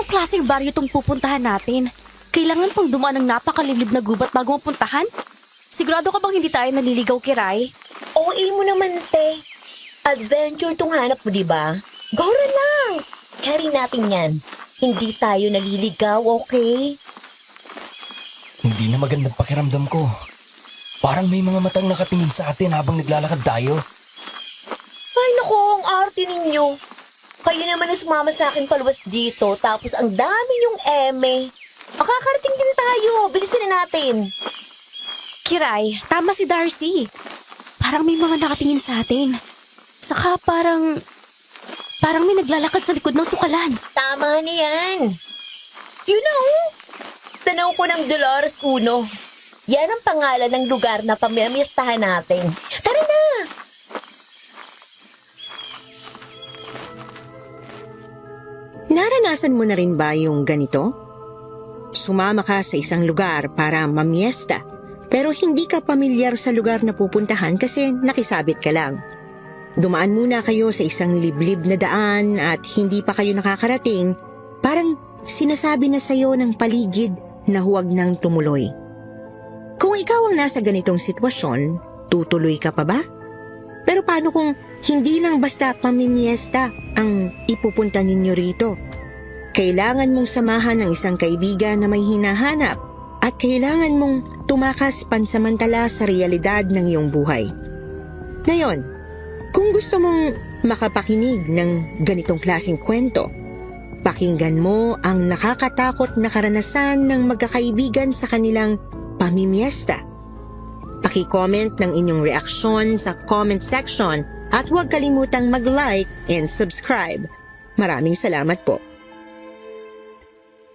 Anong klaseng baryo itong pupuntahan natin? Kailangan pang dumaan ng napakalilib na gubat bago mapuntahan? Sigurado ka bang hindi tayo naliligaw, Kiray? OA mo naman, te. Adventure tong hanap mo, diba? Gora lang! Carry natin yan. Hindi tayo naliligaw, okay? Hindi na magandang pakiramdam ko. Parang may mga matang nakatingin sa atin habang naglalakad tayo. Ay, naku, ang arte ninyo. Kayo naman ang sumama sa akin paluwas dito, tapos ang dami yung eme. Makakarating din tayo. Bilisin na natin. Kiray, tama si Darcy. Parang may mga nakatingin sa atin. Saka parang may naglalakad sa likod ng sukalan. Tama na yan. Yun na, oh. Tanaw ko ng Dolores Uno. Yan ang pangalan ng lugar na pamimistahan natin. Tara na! Naranasan mo na rin ba yung ganito? Sumama ka sa isang lugar para mamiesta, pero hindi ka pamilyar sa lugar na pupuntahan kasi nakisabit ka lang. Dumaan muna kayo sa isang liblib na daan at hindi pa kayo nakakarating, parang sinasabi na sa'yo ng paligid na huwag nang tumuloy. Kung ikaw ang nasa ganitong sitwasyon, tutuloy ka pa ba? Pero paano kung hindi lang basta pamimiesta ang ipupunta ninyo rito? Kailangan mong samahan ng isang kaibigan na may hinahanap at kailangan mong tumakas pansamantala sa realidad ng iyong buhay. Ngayon, kung gusto mong makapakinig ng ganitong klaseng kwento, pakinggan mo ang nakakatakot na karanasan ng magkakaibigan sa kanilang pamimiesta. Paki-comment ng inyong reaksyon sa comment section at huwag kalimutang mag-like and subscribe. Maraming salamat po.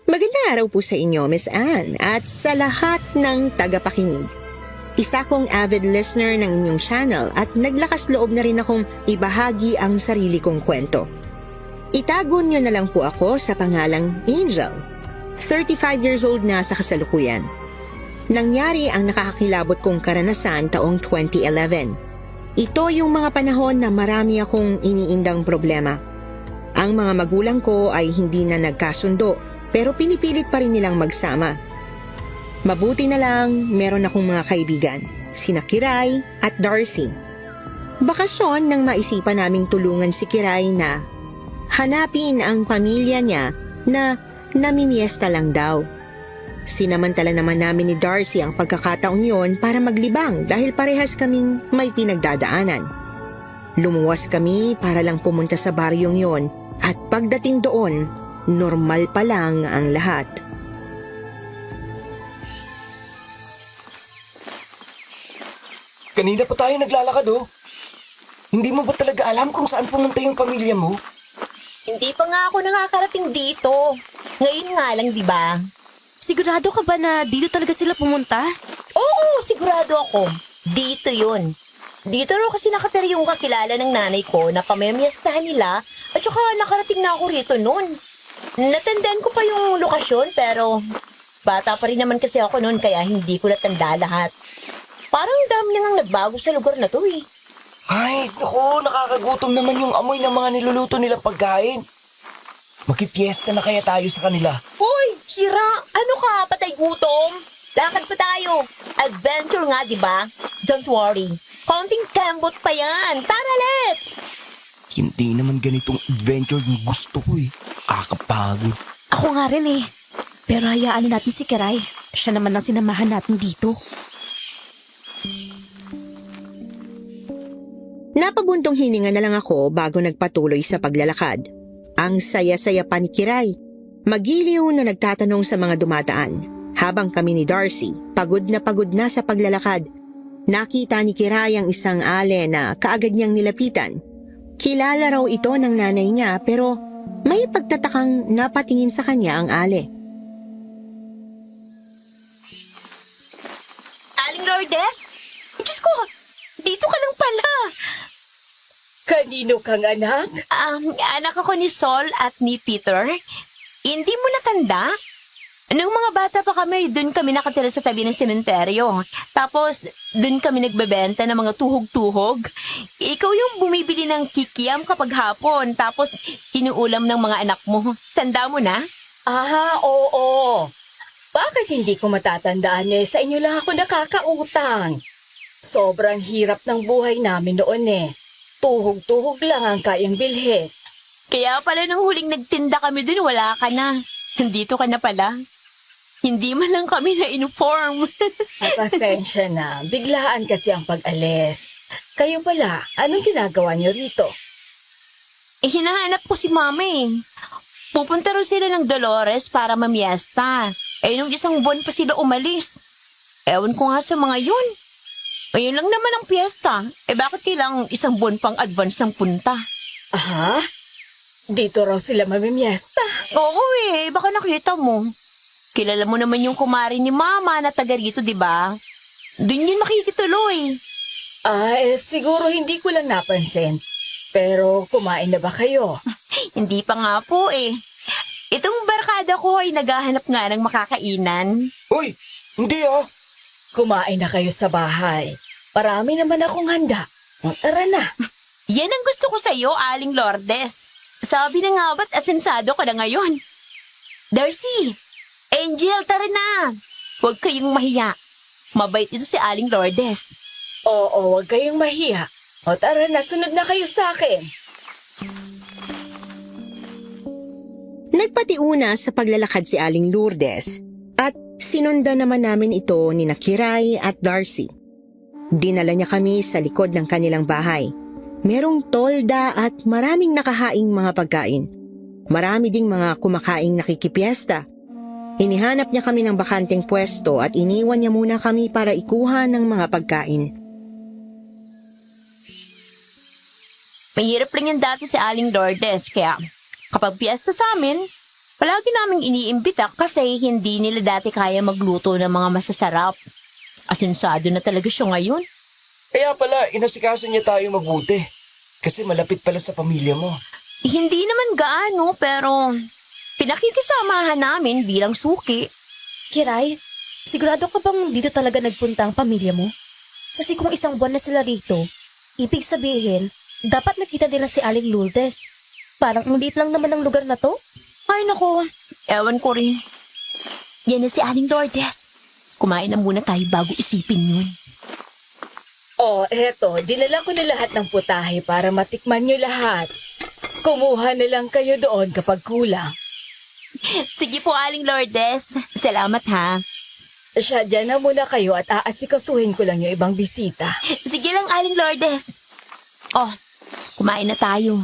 Magandang araw po sa inyo, Miss Anne, at sa lahat ng tagapakinig. Isa kong avid listener ng inyong channel at naglakas loob na rin akong ibahagi ang sarili kong kwento. Itago niyo na lang po ako sa pangalang Angel. 35 years old na sa kasalukuyan. Nangyari ang nakakakilabot kong karanasan taong 2011. Ito yung mga panahon na marami akong iniindang problema. Ang mga magulang ko ay hindi na nagkasundo, pero pinipilit pa rin nilang magsama. Mabuti na lang meron akong mga kaibigan, sina Kiray at Darcy. Bakasyon nang maisipan naming tulungan si Kiray na hanapin ang pamilya niya na namimiesta lang daw. Sinamantala naman namin ni Darcy ang pagkakataong yon para maglibang dahil parehas kaming may pinagdadaanan. Lumuwas kami para lang pumunta sa baryong yon at pagdating doon, normal pa lang ang lahat. Kanina pa tayo naglalakad oh. Hindi mo ba talaga alam kung saan pumunta yung pamilya mo? Hindi pa nga ako nakakarating dito. Ngayon nga lang, di ba? Sigurado ka ba na dito talaga sila pumunta? Oo, sigurado ako. Dito yun. Dito raw kasi nakatira yung kakilala ng nanay ko na pamimiyastahan nila at saka nakarating na ako rito noon. Natandaan ko pa yung lokasyon pero bata pa rin naman kasi ako noon kaya hindi ko natanda lahat. Parang dami lang ang nagbago sa lugar na to eh. Ay, naku, nakakagutom naman yung amoy ng mga niluluto nila pagkain. Magkifiesta na kaya tayo sa kanila. Hoy, sira! Ano ka? Patay gutom? Lakad pa tayo. Adventure nga, di ba? Don't worry. Konting kambot pa yan. Tara, let's! Hindi naman ganitong adventure yung gusto ko eh. Kakapagod. Ako nga rin eh. Pero hayaan natin si Kiray. Siya naman ang sinamahan natin dito. Napabuntong hininga na lang ako bago nagpatuloy sa paglalakad. Ang saya-saya pa ni Kiray. Magiliw na nagtatanong sa mga dumadaan. Habang kami ni Darcy, pagod na sa paglalakad. Nakita ni Kiray ang isang ale na kaagad niyang nilapitan. Kilala raw ito ng nanay niya pero may pagtatakang napatingin sa kanya ang ale. Aling Lourdes? Diyos ko, dito ka lang pala. Kanino kang anak? Anak ako ni Sol at ni Peter. Hindi mo natanda? Nung mga bata pa kami, dun kami nakatira sa tabi ng sementeryo. Tapos, dun kami nagbebenta ng mga tuhog-tuhog. Ikaw yung bumibili ng kikiam kapag hapon, tapos inuulam ng mga anak mo. Tanda mo na? Oo. Bakit hindi ko matatandaan sa inyo lang ako nakakautang? Sobrang hirap ng buhay namin noon Tuhog-tuhog lang ang kayang bilhin. Kaya pala nung huling nagtinda kami dun, wala ka na. Nandito ka na pala. Hindi man lang kami na-inform. Pasensya na, biglaan kasi ang pag-alis. Kayo pala, anong ginagawa niyo rito? Hinahanap ko si Mama Pupunta rin sila ng Dolores para mamiesta. Nung isang buwan pa sila umalis. Ewan ko nga sa mga yun. Ngayon lang naman ang piyesta. Bakit kailangang isang buwan pang advance ng punta? Aha? Dito raw sila mamimiesta. Oo baka nakita mo. Kilala mo naman yung kumari ni Mama na taga rito, di ba? Doon yun makikituloy. Siguro hindi ko lang napansin. Pero kumain na ba kayo? Hindi pa nga po Itong barkada ko ay naghahanap nga ng makakainan. Uy, hindi Kumain na kayo sa bahay. Marami naman akong handa. Tara na. Yan ang gusto ko sa'yo, Aling Lourdes. Sabi na nga ba't asensado ka na ngayon? Darcy, Angel, tara na. Huwag kayong mahiya. Mabait ito si Aling Lourdes. Oo, huwag kayong mahiya. Tara na, sunod na kayo sa akin. Nagpatiuna sa paglalakad si Aling Lourdes at sinundan naman namin ito ni Kiray at Darcy. Dinala niya kami sa likod ng kanilang bahay. Merong tolda at maraming nakahaing mga pagkain. Marami ding mga kumakaing nakikipiesta. Inihanap niya kami ng bakanteng pwesto at iniwan niya muna kami para ikuha ng mga pagkain. Mahirap rin yan dati si Aling Lourdes, kaya kapag piyesta sa amin, palagi naming iniimbita kasi hindi nila dati kaya magluto ng mga masasarap. Asensado na talaga siya ngayon. Kaya pala, inasikaso niya tayo mabuti. Kasi malapit pala sa pamilya mo. Hindi naman gaano, pero pinakikisamahan namin bilang suki. Kiray, sigurado ka bang dito talaga nagpunta ang pamilya mo? Kasi kung isang buwan na sila rito, ibig sabihin, dapat nakita nila si Aling Lourdes. Parang ang liit lang naman ang lugar na to. Ay nako, ewan ko rin. Yan na si Aling Lourdes. Kumain na muna tayo bago isipin yun. Eto, dinala ko na lahat ng putahe para matikman nyo lahat. Kumuha na lang kayo doon kapag kulang. Sige po, Aling Lourdes. Salamat ha. Siya, dyan na muna kayo at aasikasuhin ko lang yung ibang bisita. Sige lang, Aling Lourdes. Kumain na tayo.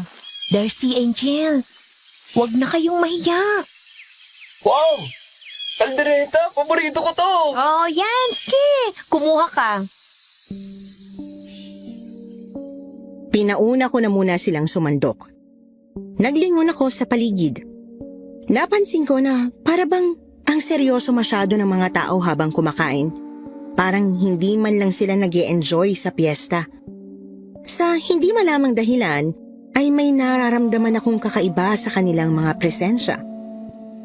Darcy, Angel, huwag na kayong mahiya. Wow! Kaldereta, paborito ko to! Yan, sige. Kumuha ka. Pinauna ko na muna silang sumandok. Naglingon ako sa paligid. Napansin ko na para bang ang seryoso masyado ng mga tao habang kumakain. Parang hindi man lang sila nag-e-enjoy sa piyesta. Sa hindi malamang dahilan, ay may nararamdaman akong kakaiba sa kanilang mga presensya.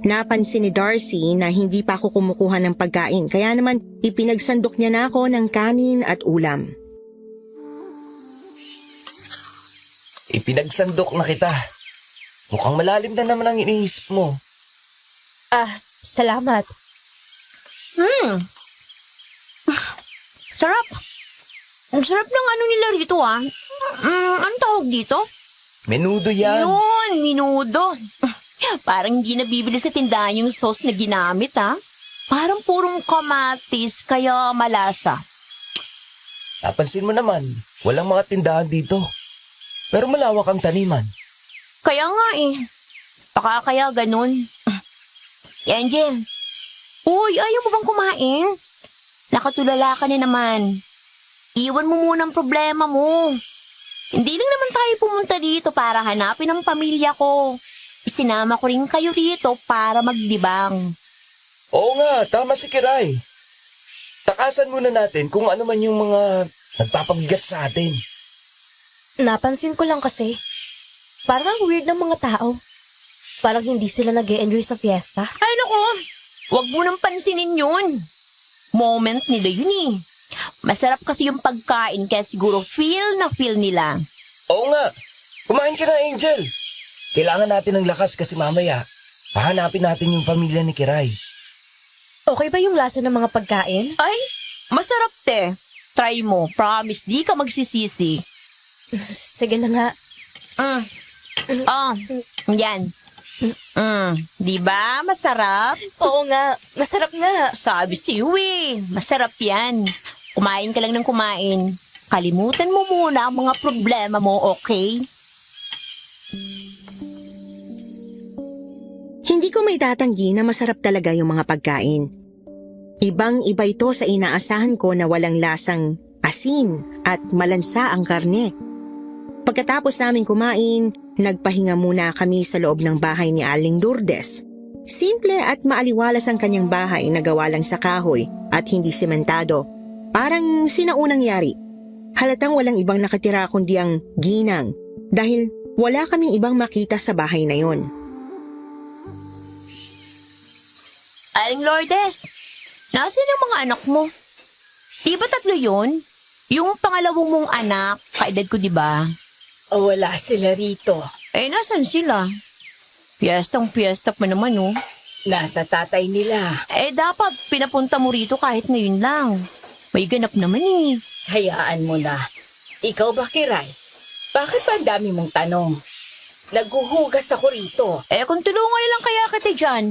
Napansin ni Darcy na hindi pa ako kumukuha ng pagkain, kaya naman ipinagsandok niya na ako ng kanin at ulam. Ipinagsandok na kita. Mukhang malalim na naman ang iniisip mo. Salamat. Sarap. Ang sarap ng ano nila rito Anong tawag dito? Menudo yan. Yun, minudo. Parang hindi nabibili sa tindahan yung sauce na ginamit Parang purong kamatis, kaya malasa. Napansin mo naman, walang mga tindahan dito. Pero malawak ang taniman. Kaya nga Baka kaya ganun. Angel. Uy, ayaw mo bang kumain? Nakatulala ka na naman. Iwan mo muna ang problema mo. Hindi lang naman tayo pumunta dito para hanapin ang pamilya ko. Isinama ko rin kayo rito para maglibang. Oo nga, tama si Kiray. Takasan muna natin kung ano man yung mga nagpapabigat sa atin. Napansin ko lang kasi, parang ang weird ng mga tao. Parang hindi sila nag-e-enjoy sa fiesta. Ay naku, wag mo nang pansinin yun. Moment nila yun Masarap kasi yung pagkain kaya siguro feel na feel nila. Oo nga, kumain ka na, Angel. Kailangan natin ng lakas kasi mamaya, Hahanapin natin yung pamilya ni Kiray. Okay ba yung lasa ng mga pagkain? Ay, masarap te. Try mo. Promise, di ka magsisisi. Sige na nga. Yan. Di ba? Masarap? Oo nga, masarap nga. Sabi si Uwi, masarap yan. Kumain ka lang ng kumain. Kalimutan mo muna ang mga problema mo, okay? Hindi ko may tatanggi na masarap talaga yung mga pagkain. Ibang-iba ito sa inaasahan ko na walang lasang asin at malansa ang karne. Pagkatapos namin kumain, nagpahinga muna kami sa loob ng bahay ni Aling Lourdes. Simple at maaliwalas ang kanyang bahay na gawa lang sa kahoy at hindi sementado. Parang sinaunang yari. Halatang walang ibang nakatira kundi ang ginang dahil wala kaming ibang makita sa bahay na yon. Aling Lourdes, nasan yung mga anak mo? Di ba 3 yun? Yung pangalawang mong anak, kaedad ko di ba? O wala sila rito. Eh, nasan sila? Piyestang-piyesta pa naman, oh. Nasa tatay nila. Eh, dapat pinapunta mo rito kahit ngayon lang. May ganap naman eh. Hayaan mo na. Ikaw ba, Kiray? Bakit ba ang dami mong tanong? Naghuhugas ako rito. Eh, kung tulungan lang kaya kita dyan,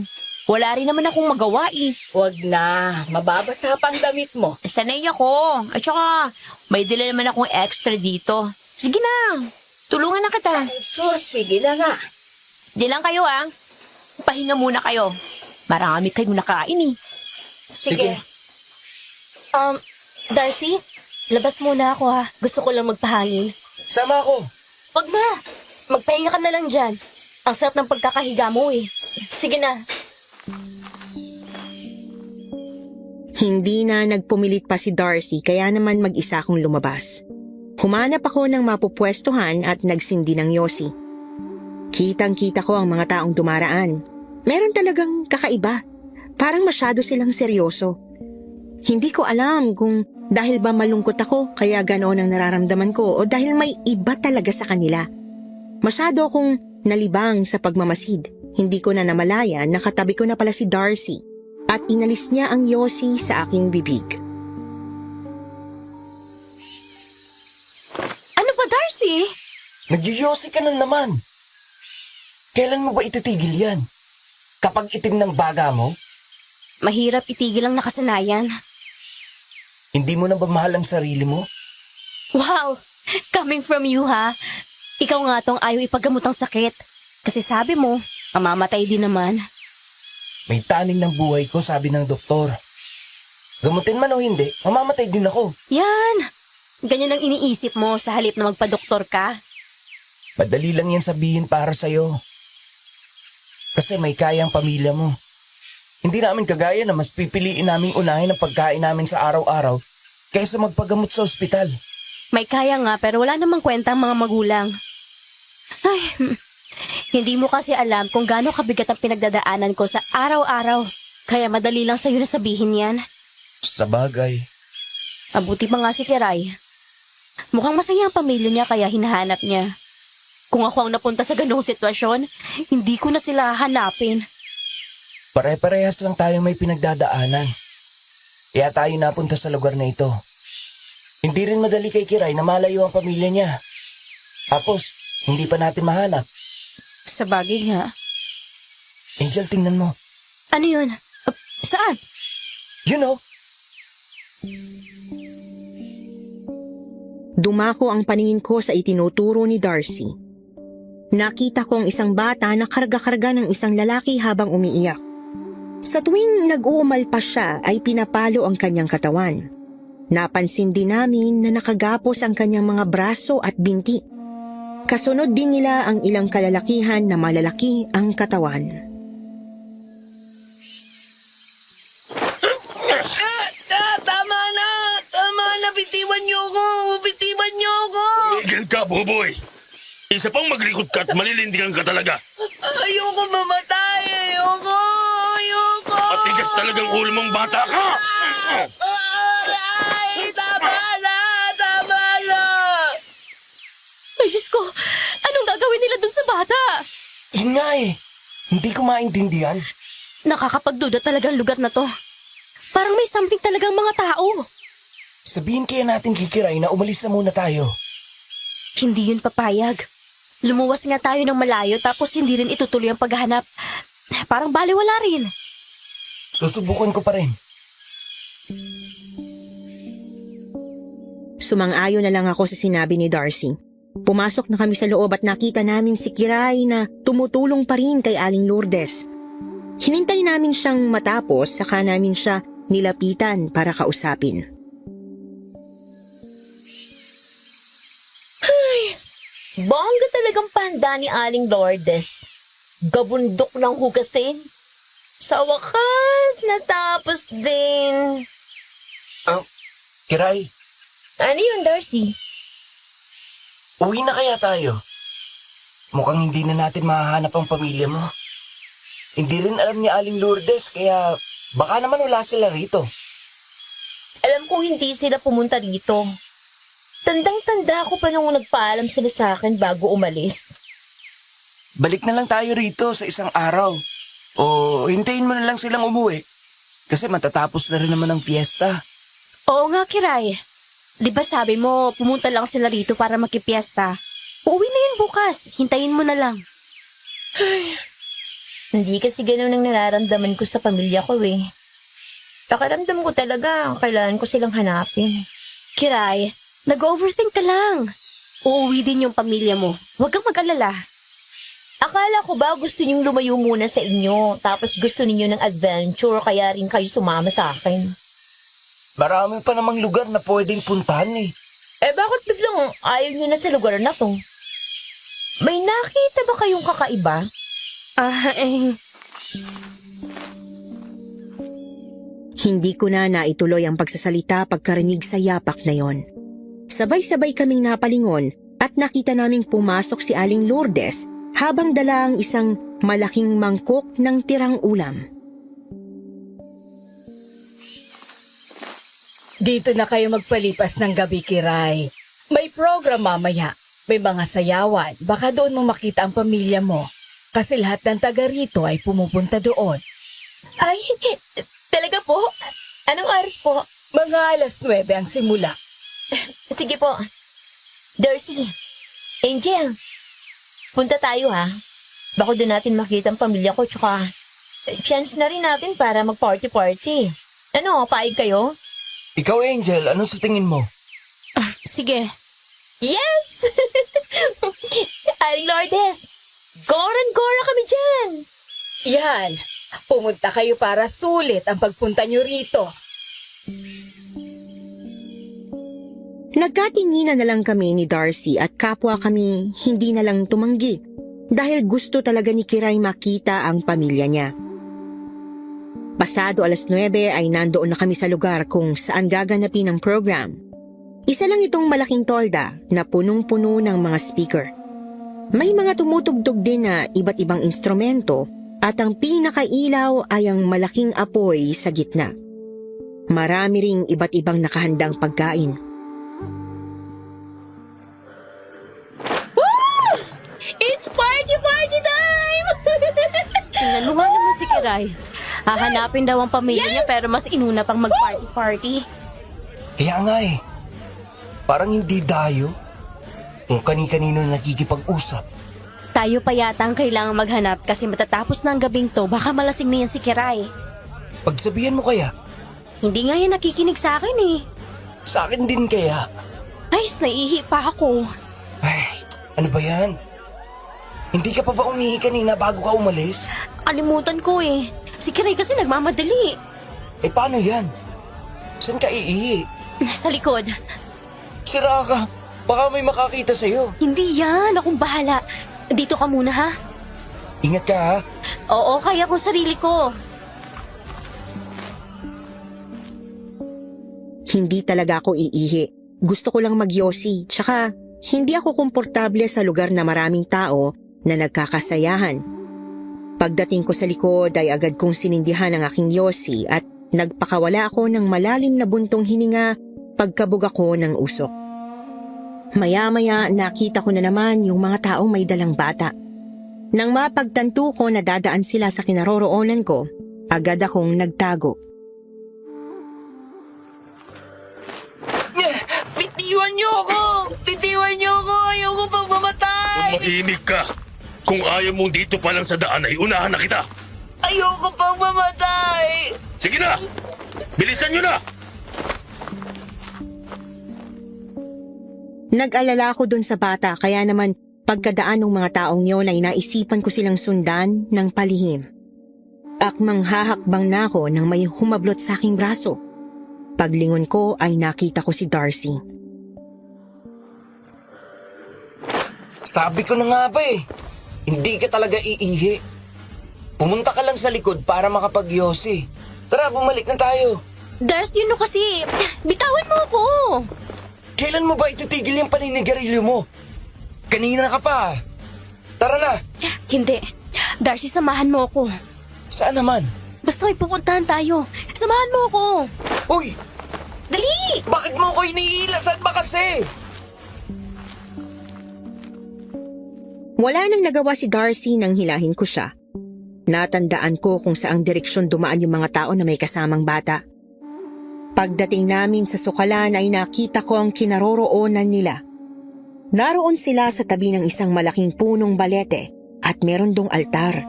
wala rin naman akong magawa eh. Huwag na. Mababasa pa ang damit mo. Sanay ako. At saka, may dila naman akong extra dito. Sige na, tulungan na kita. So, sige na nga. Di lang kayo ah. Pahinga muna kayo. Marami kayong nakain eh. Sige. Darcy, labas muna ako ha. Gusto ko lang magpahangin. Sama ako. Wag na. Magpahinga ka na lang dyan. Ang sarap ng pagkakahiga mo eh. Sige na. Hindi na nagpumilit pa si Darcy kaya naman mag-isa akong lumabas. Humanap ako ng mapupwestuhan at nagsindi ng yosi. Kitang-kita ko ang mga taong dumaraan. Meron talagang kakaiba. Parang masyado silang seryoso. Hindi ko alam kung dahil ba malungkot ako kaya ganoon ang nararamdaman ko o dahil may iba talaga sa kanila. Masyado akong nalibang sa pagmamasid. Hindi ko na namalaya na katabi ko na pala si Darcy at inalis niya ang yosi sa aking bibig. Ano ba, Darcy? Nagyoyosi ka na naman. Kailan mo ba ititigil yan? Kapag itim ng baga mo, Mahirap itigil ang nakasanayan. hindi mo na ba mahal ang sarili mo? Wow! Coming from you ha. Ikaw nga tong ayaw ipagamot ang sakit. Kasi sabi mo, mamamatay din naman. May taning ng buhay ko, sabi ng doktor. Gamutin man o hindi, mamamatay din ako. Yan! Ganyan ang iniisip mo sa halip na magpa-doktor ka. Madali lang yan sabihin para sa'yo. Kasi may kaya ang pamilya mo. Hindi namin kagaya na mas pipiliin naming unahin ang pagkain namin sa araw-araw kaysa magpagamot sa ospital. May kaya nga pero wala namang kwenta ang mga magulang. Ay, hindi mo kasi alam kung gaano kabigat ang pinagdadaanan ko sa araw-araw. Kaya madali lang sa'yo na sabihin yan. Sa bagay. Mabuti pa nga si Kiray. Mukhang masaya ang pamilya niya kaya hinahanap niya. Kung ako ang napunta sa ganung sitwasyon, hindi ko na sila hanapin. Pare-parehas lang tayong may pinagdadaanan. Kaya tayo napunta sa lugar na ito. Hindi rin madali kay Kiray na malayo ang pamilya niya. Tapos, hindi pa natin mahanap. Sa bagay nga. Angel, tingnan mo. Ano yun? Saan? You know, Dumako ang paningin ko sa itinuturo ni Darcy. Nakita ko ang isang bata na karga-karga ng isang lalaki habang umiiyak. Sa tuwing nag-uumalpas siya ay pinapalo ang kanyang katawan. Napansin din namin na nakagapos ang kanyang mga braso at binti. Kasunod din nila ang ilang kalalakihan na malalaki ang katawan. Tama na, bitiwan niyo ako. Tumigil ka, Buboy! Isa pang maglikot ka at malilindigan ka talaga. Ayoko mamatay, ayoko. Matigas talagang ulo mong bata ka! Aray, tama na. Ay, Diyos ko! Anong gagawin nila dun sa bata? yun nga eh. Hindi ko maintindihan. Nakakapagduda talagang lugar na to. Parang may something talagang mga tao. Sabihin kaya natin kay Kiray na umalis na muna tayo. Hindi yun papayag. Lumuwas nga tayo ng malayo tapos hindi rin itutuloy ang paghahanap. Parang baliwala rin. Susubukan ko pa rin. Sumang-ayon na lang ako sa sinabi ni Darcy. Pumasok na kami sa loob at nakita namin si Kiray na tumutulong pa rin kay Aling Lourdes. Hinintay namin siyang matapos saka namin siya nilapitan para kausapin. Bongga talagang pahanda ni Aling Lourdes. Gabundok ng hugasin. Sa wakas, natapos din. Kiray, Ano yun, Darcy? uwi na kaya tayo? Mukhang hindi na natin mahahanap ang pamilya mo. Hindi rin alam ni Aling Lourdes kaya baka naman wala sila rito. Alam kong hindi sila pumunta rito. Tandang-tanda ko pa nung nagpaalam sila sa akin bago umalis. Balik na lang tayo rito sa isang araw. O hintayin mo na lang silang umuwi. Kasi matatapos na rin naman ang fiesta. Oo nga, Kiray. Di ba sabi mo, pumunta lang sila rito para makipiesta? Uuwi na yun bukas. Hintayin mo na lang. Hindi kasi ganun ang nararamdaman ko sa pamilya ko eh. Pakiramdam ko talaga, kailangan ko silang hanapin. Kiray, nag-overthink ka lang. Uuwi din yung pamilya mo. Huwag kang mag-alala. Akala ko ba gusto niyong lumayo muna sa inyo, tapos gusto ninyo ng adventure, kaya rin kayo sumama sa akin. Marami pa namang lugar na pwedeng puntahan eh. Eh bakit biglang ayaw niyo na sa lugar na to? May nakita ba kayong kakaiba? Hindi ko na naituloy ang pagsasalita pagkarinig sa yapak na yon. Sabay-sabay kaming napalingon at nakita naming pumasok si Aling Lourdes habang dala ang isang malaking mangkok ng tirang ulam. Dito na kayo magpalipas ng gabi, Kiray. May program mamaya. May mga sayawan. Baka doon mo makita ang pamilya mo. Kasi lahat ng taga rito ay pumupunta doon. Ay, talaga po? Anong oras po? Mga 9:00 ang simula. Sige po. Darcy, Angel, punta tayo ha. Baka doon natin makita ang pamilya ko, tsaka chance na rin natin para mag-party-party. Ano, paig kayo? Ikaw, Angel, ano sa tingin mo? Sige. Yes! Aling Lourdes, goran-gora kami dyan! Yan. Pumunta kayo para sulit ang pagpunta nyo rito. Nagkatinginan na lang kami ni Darcy at kapwa kami hindi na lang tumanggi dahil gusto talaga ni Kiray makita ang pamilya niya. Pasado 9:00 ay nandoon na kami sa lugar kung saan gaganapin ang program. Isa lang itong malaking tolda na punong-puno ng mga speaker. May mga tumutugtog din na iba't ibang instrumento at ang pinakailaw ay ang malaking apoy sa gitna. Marami ring iba't ibang nakahandang pagkain. It's party time! Tingnan mo nga naman si Kiray. Hahanapin daw ang pamilya niya pero mas inuna pang mag-party-party. Kaya nga eh. Parang hindi dayo. Kung kani-kanino nakikipag-usap. Tayo pa yata ang kailangang maghanap kasi matatapos na ang gabing to, baka malasing na yan si Kiray. Pagsabihan mo kaya, Hindi nga yan nakikinig sa akin eh. sa akin din kaya. Ay, naiihi pa ako. Ay, ano ba yan? Hindi ka pa ba umihi kanina bago ka umalis? Kalimutan ko eh. Si Kiray kasi nagmamadali. Eh paano yan? Saan ka iihi? Sa likod. Sira ka. Baka may makakita sa'yo. Hindi yan. Akong bahala. Dito ka muna ha. Ingat ka ha. Oo, kaya ko sarili ko. Hindi talaga ako iihi. Gusto ko lang magyosi. Tsaka, hindi ako komportable sa lugar na maraming tao na nagkakasayahan. Pagdating ko sa likod ay agad kong sinindihan ang aking yosi at nagpakawala ako ng malalim na buntong hininga pagkabog ako ng usok. Maya-maya nakita ko na naman yung mga taong may dalang bata. Nang mapagtanto ko na dadaan sila sa kinaroroonan ko, agad akong nagtago. Bitiwan niyo ako! Bitiwan niyo ako! Ayoko pang mamatay! Mahimik ka. Kung ayaw mong dito pa lang sa daan ay unahan na kita. Ayoko pang mamatay! Sige na! Bilisan nyo na! Nag-alala ako dun sa bata kaya naman pagkadaan ng mga taong yon ay naisipan ko silang sundan ng palihim. Akmang hahakbang na ako nang may humablot sa aking braso. Paglingon ko ay nakita ko si Darcy. Sabi ko na nga ba eh, hindi ka talaga iihi. Pumunta ka lang sa likod para makapag-yosi. Tara, bumalik na tayo. Darcy, yun kasi. Bitawan mo ako. Kailan mo ba ititigil yung paninigarilyo mo? Kanina ka pa. Tara na. Hindi. Darcy, samahan mo ako. Saan naman? Basta may pupuntahan tayo. Samahan mo ako. Uy, Dali! bakit mo ko iniilasan ba kasi? Wala nang nagawa si Darcy nang hilahin ko siya. Natandaan ko kung saang direksyon dumaan yung mga tao na may kasamang bata. Pagdating namin sa sukalan ay nakita ko ang kinaroroonan nila. Naroon sila sa tabi ng isang malaking punong balete at meron dong altar.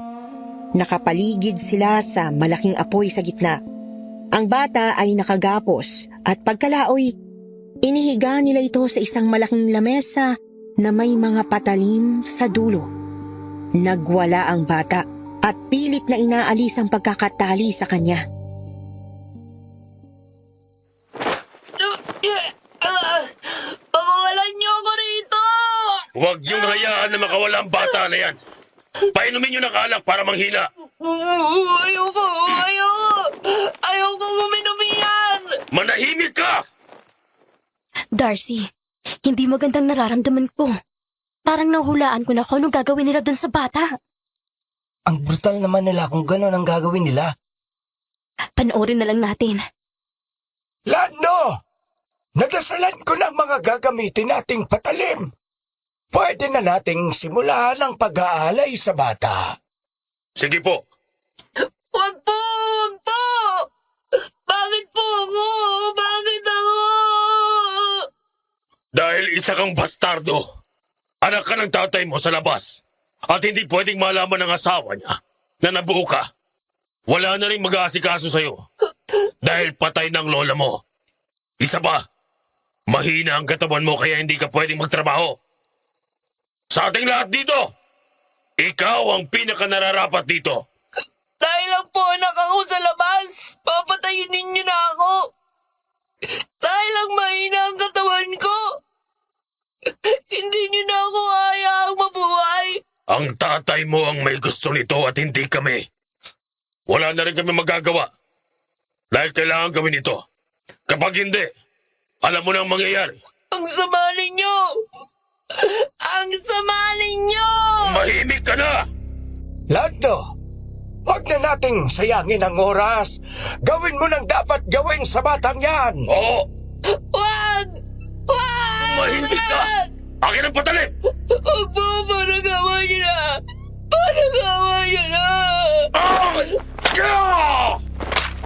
Nakapaligid sila sa malaking apoy sa gitna. Ang bata ay nakagapos at pagkalaoy, inihiga nila ito sa isang malaking lamesa na may mga patalim sa dulo. Nagwala ang bata at pilit na inaalis ang pagkakatali sa kanya. Pakawalan niyo ako rito! Huwag niyong hayaan na makawala ang bata na yan. Painumin niyo ng alak para manghila. Ayoko! Ayoko uminom yan! Manahimik ka! Darcy, hindi magandang nararamdaman ko. Parang nahulaan ko na kung anong gagawin nila dun sa bata. Ang brutal naman nila kung gano'n ang gagawin nila. Panoorin na lang natin. Lando! Nadasalan ko ng mga gagamitin nating patalim. Pwede na nating simulahan ang pag-aalay sa bata. Sige po. Wag po! Bakit po ako? Bakit ako? Dahil isa kang bastardo. Anak ka ng tatay mo sa labas. At hindi pwedeng malaman ng asawa niya na nabuo ka. Wala na rin mag-aasikaso sa'yo. Dahil patay ng lola mo. Isa pa, mahina ang katawan mo kaya hindi ka pwedeng magtrabaho. Sa ating lahat dito, ikaw ang pinaka-nararapat dito. Dahil lang po anak ako sa labas, papatayin ninyo na ako. Dahil lang mahina ang katawan ko. Hindi niyo na ako hayaang mabuhay. Ang tatay mo ang may gusto nito at hindi kami. Wala na rin kami magagawa. Dahil kailangan gawin ito. Kapag hindi, alam mo na ang mangyayari. Ang sama ninyo! Ang sama ninyo! Mahimik ka na! Lando, huwag na nating sayangin ang oras. Gawin mo nang dapat gawin sa batang yan. Oo, Wag! Wag! mahimik ka! Akin ang patalim! Huwag po, parang awa niyo na! Parang awa niyo na! Ah! Ah!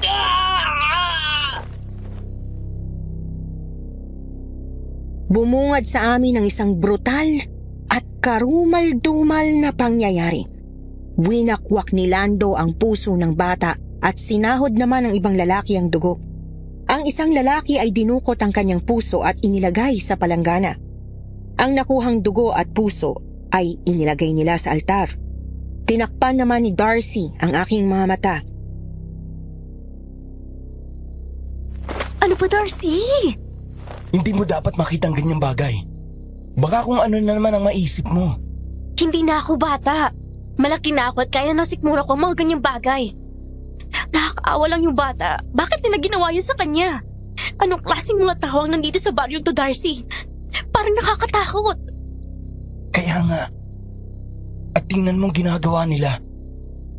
Ah! Bumungad sa amin ang isang brutal at karumal-dumal na pangyayari. Winakwak ni Lando ang puso ng bata at sinahod naman ng ibang lalaki ang dugo. Ang isang lalaki ay dinukot ang kanyang puso at inilagay sa palanggana. Ang nakuhang dugo at puso ay inilagay nila sa altar. Tinakpan naman ni Darcy ang aking mga mata. Ano pa, Darcy? Hindi mo dapat makita ang ganyang bagay. Baka kung ano na naman ang maisip mo. Hindi na ako bata. Malaki na ako at kaya nasikmura ko ang mga ganyang bagay. Nakakaawa lang yung bata. Bakit nila ginawa yun sa kanya? Anong klaseng mga tao ang nandito sa baryong to, Darcy? Parang nakakatakot. Kaya nga. At tingnan mong ginagawa nila.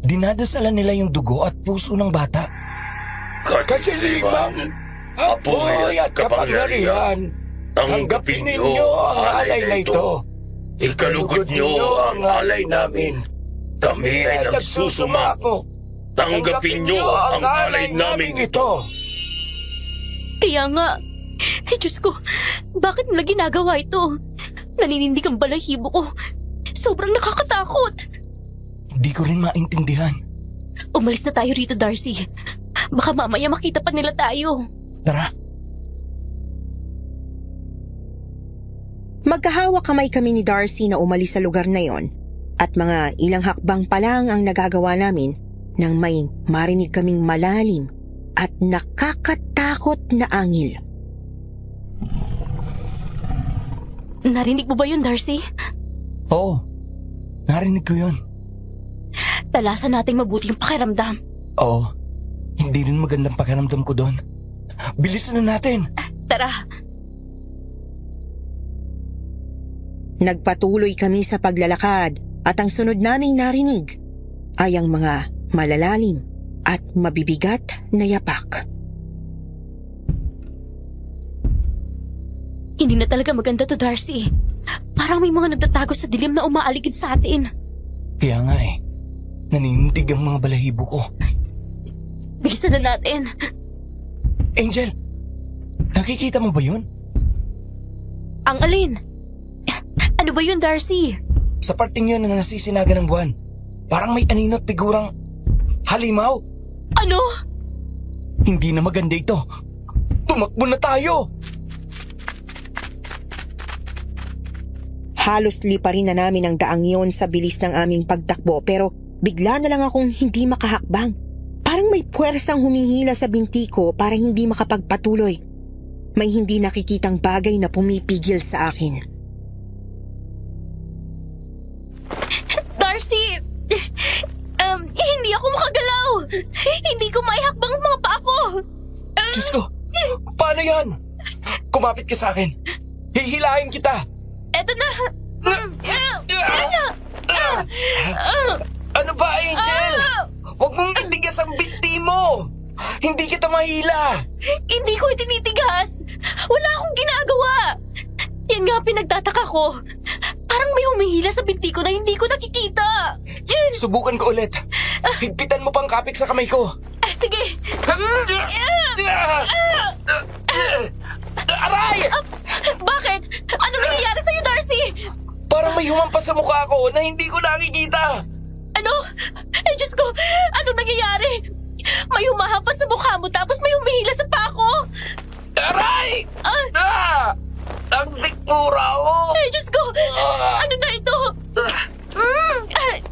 Dinadasalan nila yung dugo at puso ng bata. Katilimang, apoy at kapangyarihan, tanggapin ninyo ang alay na ito. Ikalugod niyo ang alay namin. Kami ay nagsusumako. Tanggapin niyo ang alay naming ito. Kaya nga, Diyos ko, bakit nila ginagawa ito? Naninindig ang balahibo ko. Sobrang nakakatakot. Hindi ko rin maintindihan. Umalis na tayo rito, Darcy. Baka mamaya makita pa nila tayo. Tara. Magkahawak kamay kami ni Darcy na umalis sa lugar na yon at mga ilang hakbang pa lang ang nagagawa namin nang may marinig kaming malalim at nakakatakot na angil. Narinig mo ba yun, Darcy? Oo, narinig ko yun. Talasan nating mabuti yung pakiramdam. Oo, hindi rin magandang pakiramdam ko doon. Bilisan na natin. Tara. Nagpatuloy kami sa paglalakad at ang sunod naming narinig ay ang mga malalalim at mabibigat na yapak. Hindi na talaga maganda to, Darcy. Parang may mga nagtatago sa dilim na umaaligid sa atin. Kaya nga naninindig ang mga balahibo ko. Bilisan na natin. Angel, nakikita mo ba yun? Ang alin? Ano ba yun, Darcy? Sa parting yun na nasisinaga ng buwan, parang may anino at figurang halimaw. Ano? Hindi na maganda ito. Tumakbo na tayo! Halos liparin na namin ang daang iyon sa bilis ng aming pagtakbo pero bigla na lang akong hindi makahakbang. Parang may puwersang humihila sa binti ko para hindi makapagpatuloy. May hindi nakikitang bagay na pumipigil sa akin. Darcy! Hindi ako makagalaw! Hindi ko maihakbang ang mga paa ko! Diyos ko, paano yan? Kumapit ka sa akin. Hihilahin kita. Eto na! Ano ba, Angel? Huwag mong itigas ang binti mo. Hindi kita mahila. Hindi ko itinitigas! Wala akong ginagawa! Yan nga pinagtataka ko. Parang may humihila sa binti ko na hindi ko nakikita. Subukan ko ulit. Higpitan mo pang kapik sa kamay ko. Sige! Aray! Bakit? Ano nangyayari sa'yo, Darcy? Parang may humampas sa mukha ko na hindi ko nakikita. Ano? Diyos ko! Ano nangyayari? May humahampas sa mukha mo tapos may humihila sa paa ko! Aray! Ang sikmura ko! Diyos ko! Ano na ito?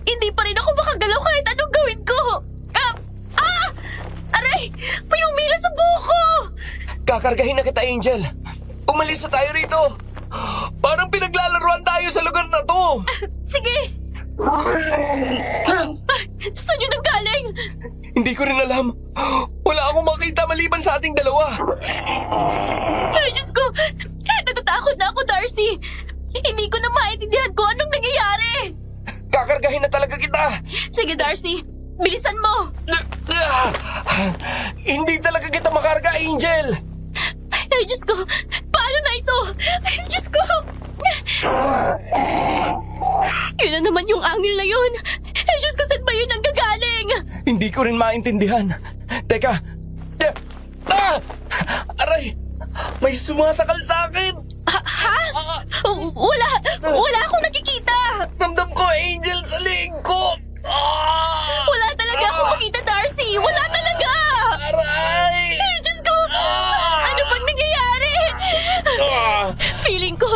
Hindi pa rin ako makagalaw kahit anong gawin ko! Aray! May humila sa buhok ko! Kakargahin na kita, Angel. Umalis na tayo rito. Parang pinaglalaruan tayo sa lugar na to. Sige! Saan yun ang galing? Hindi ko rin alam. Wala akong makita maliban sa ating dalawa. Diyos ko! Natatakot na ako, Darcy! Hindi ko na maintindihan kung anong nangyayari! Kakargahin na talaga kita. Sige, Darcy! Bilisan mo! Hindi talaga kita makarga, Angel. Diyos ko! Paano na ito? Diyos ko! Yun na naman yung angil na yun! Diyos ko, saan ba yun ang gagaling? Hindi ko rin maintindihan. Teka. Aray! May sumasakal sa akin. Ha? Wala akong nakikita! Ramdam ko, Angel, sa leeg ko. Wala talaga akong makita, Darcy! Wala talaga! Aray! Diyos ko! Ano bang nangyayari? Feeling ko,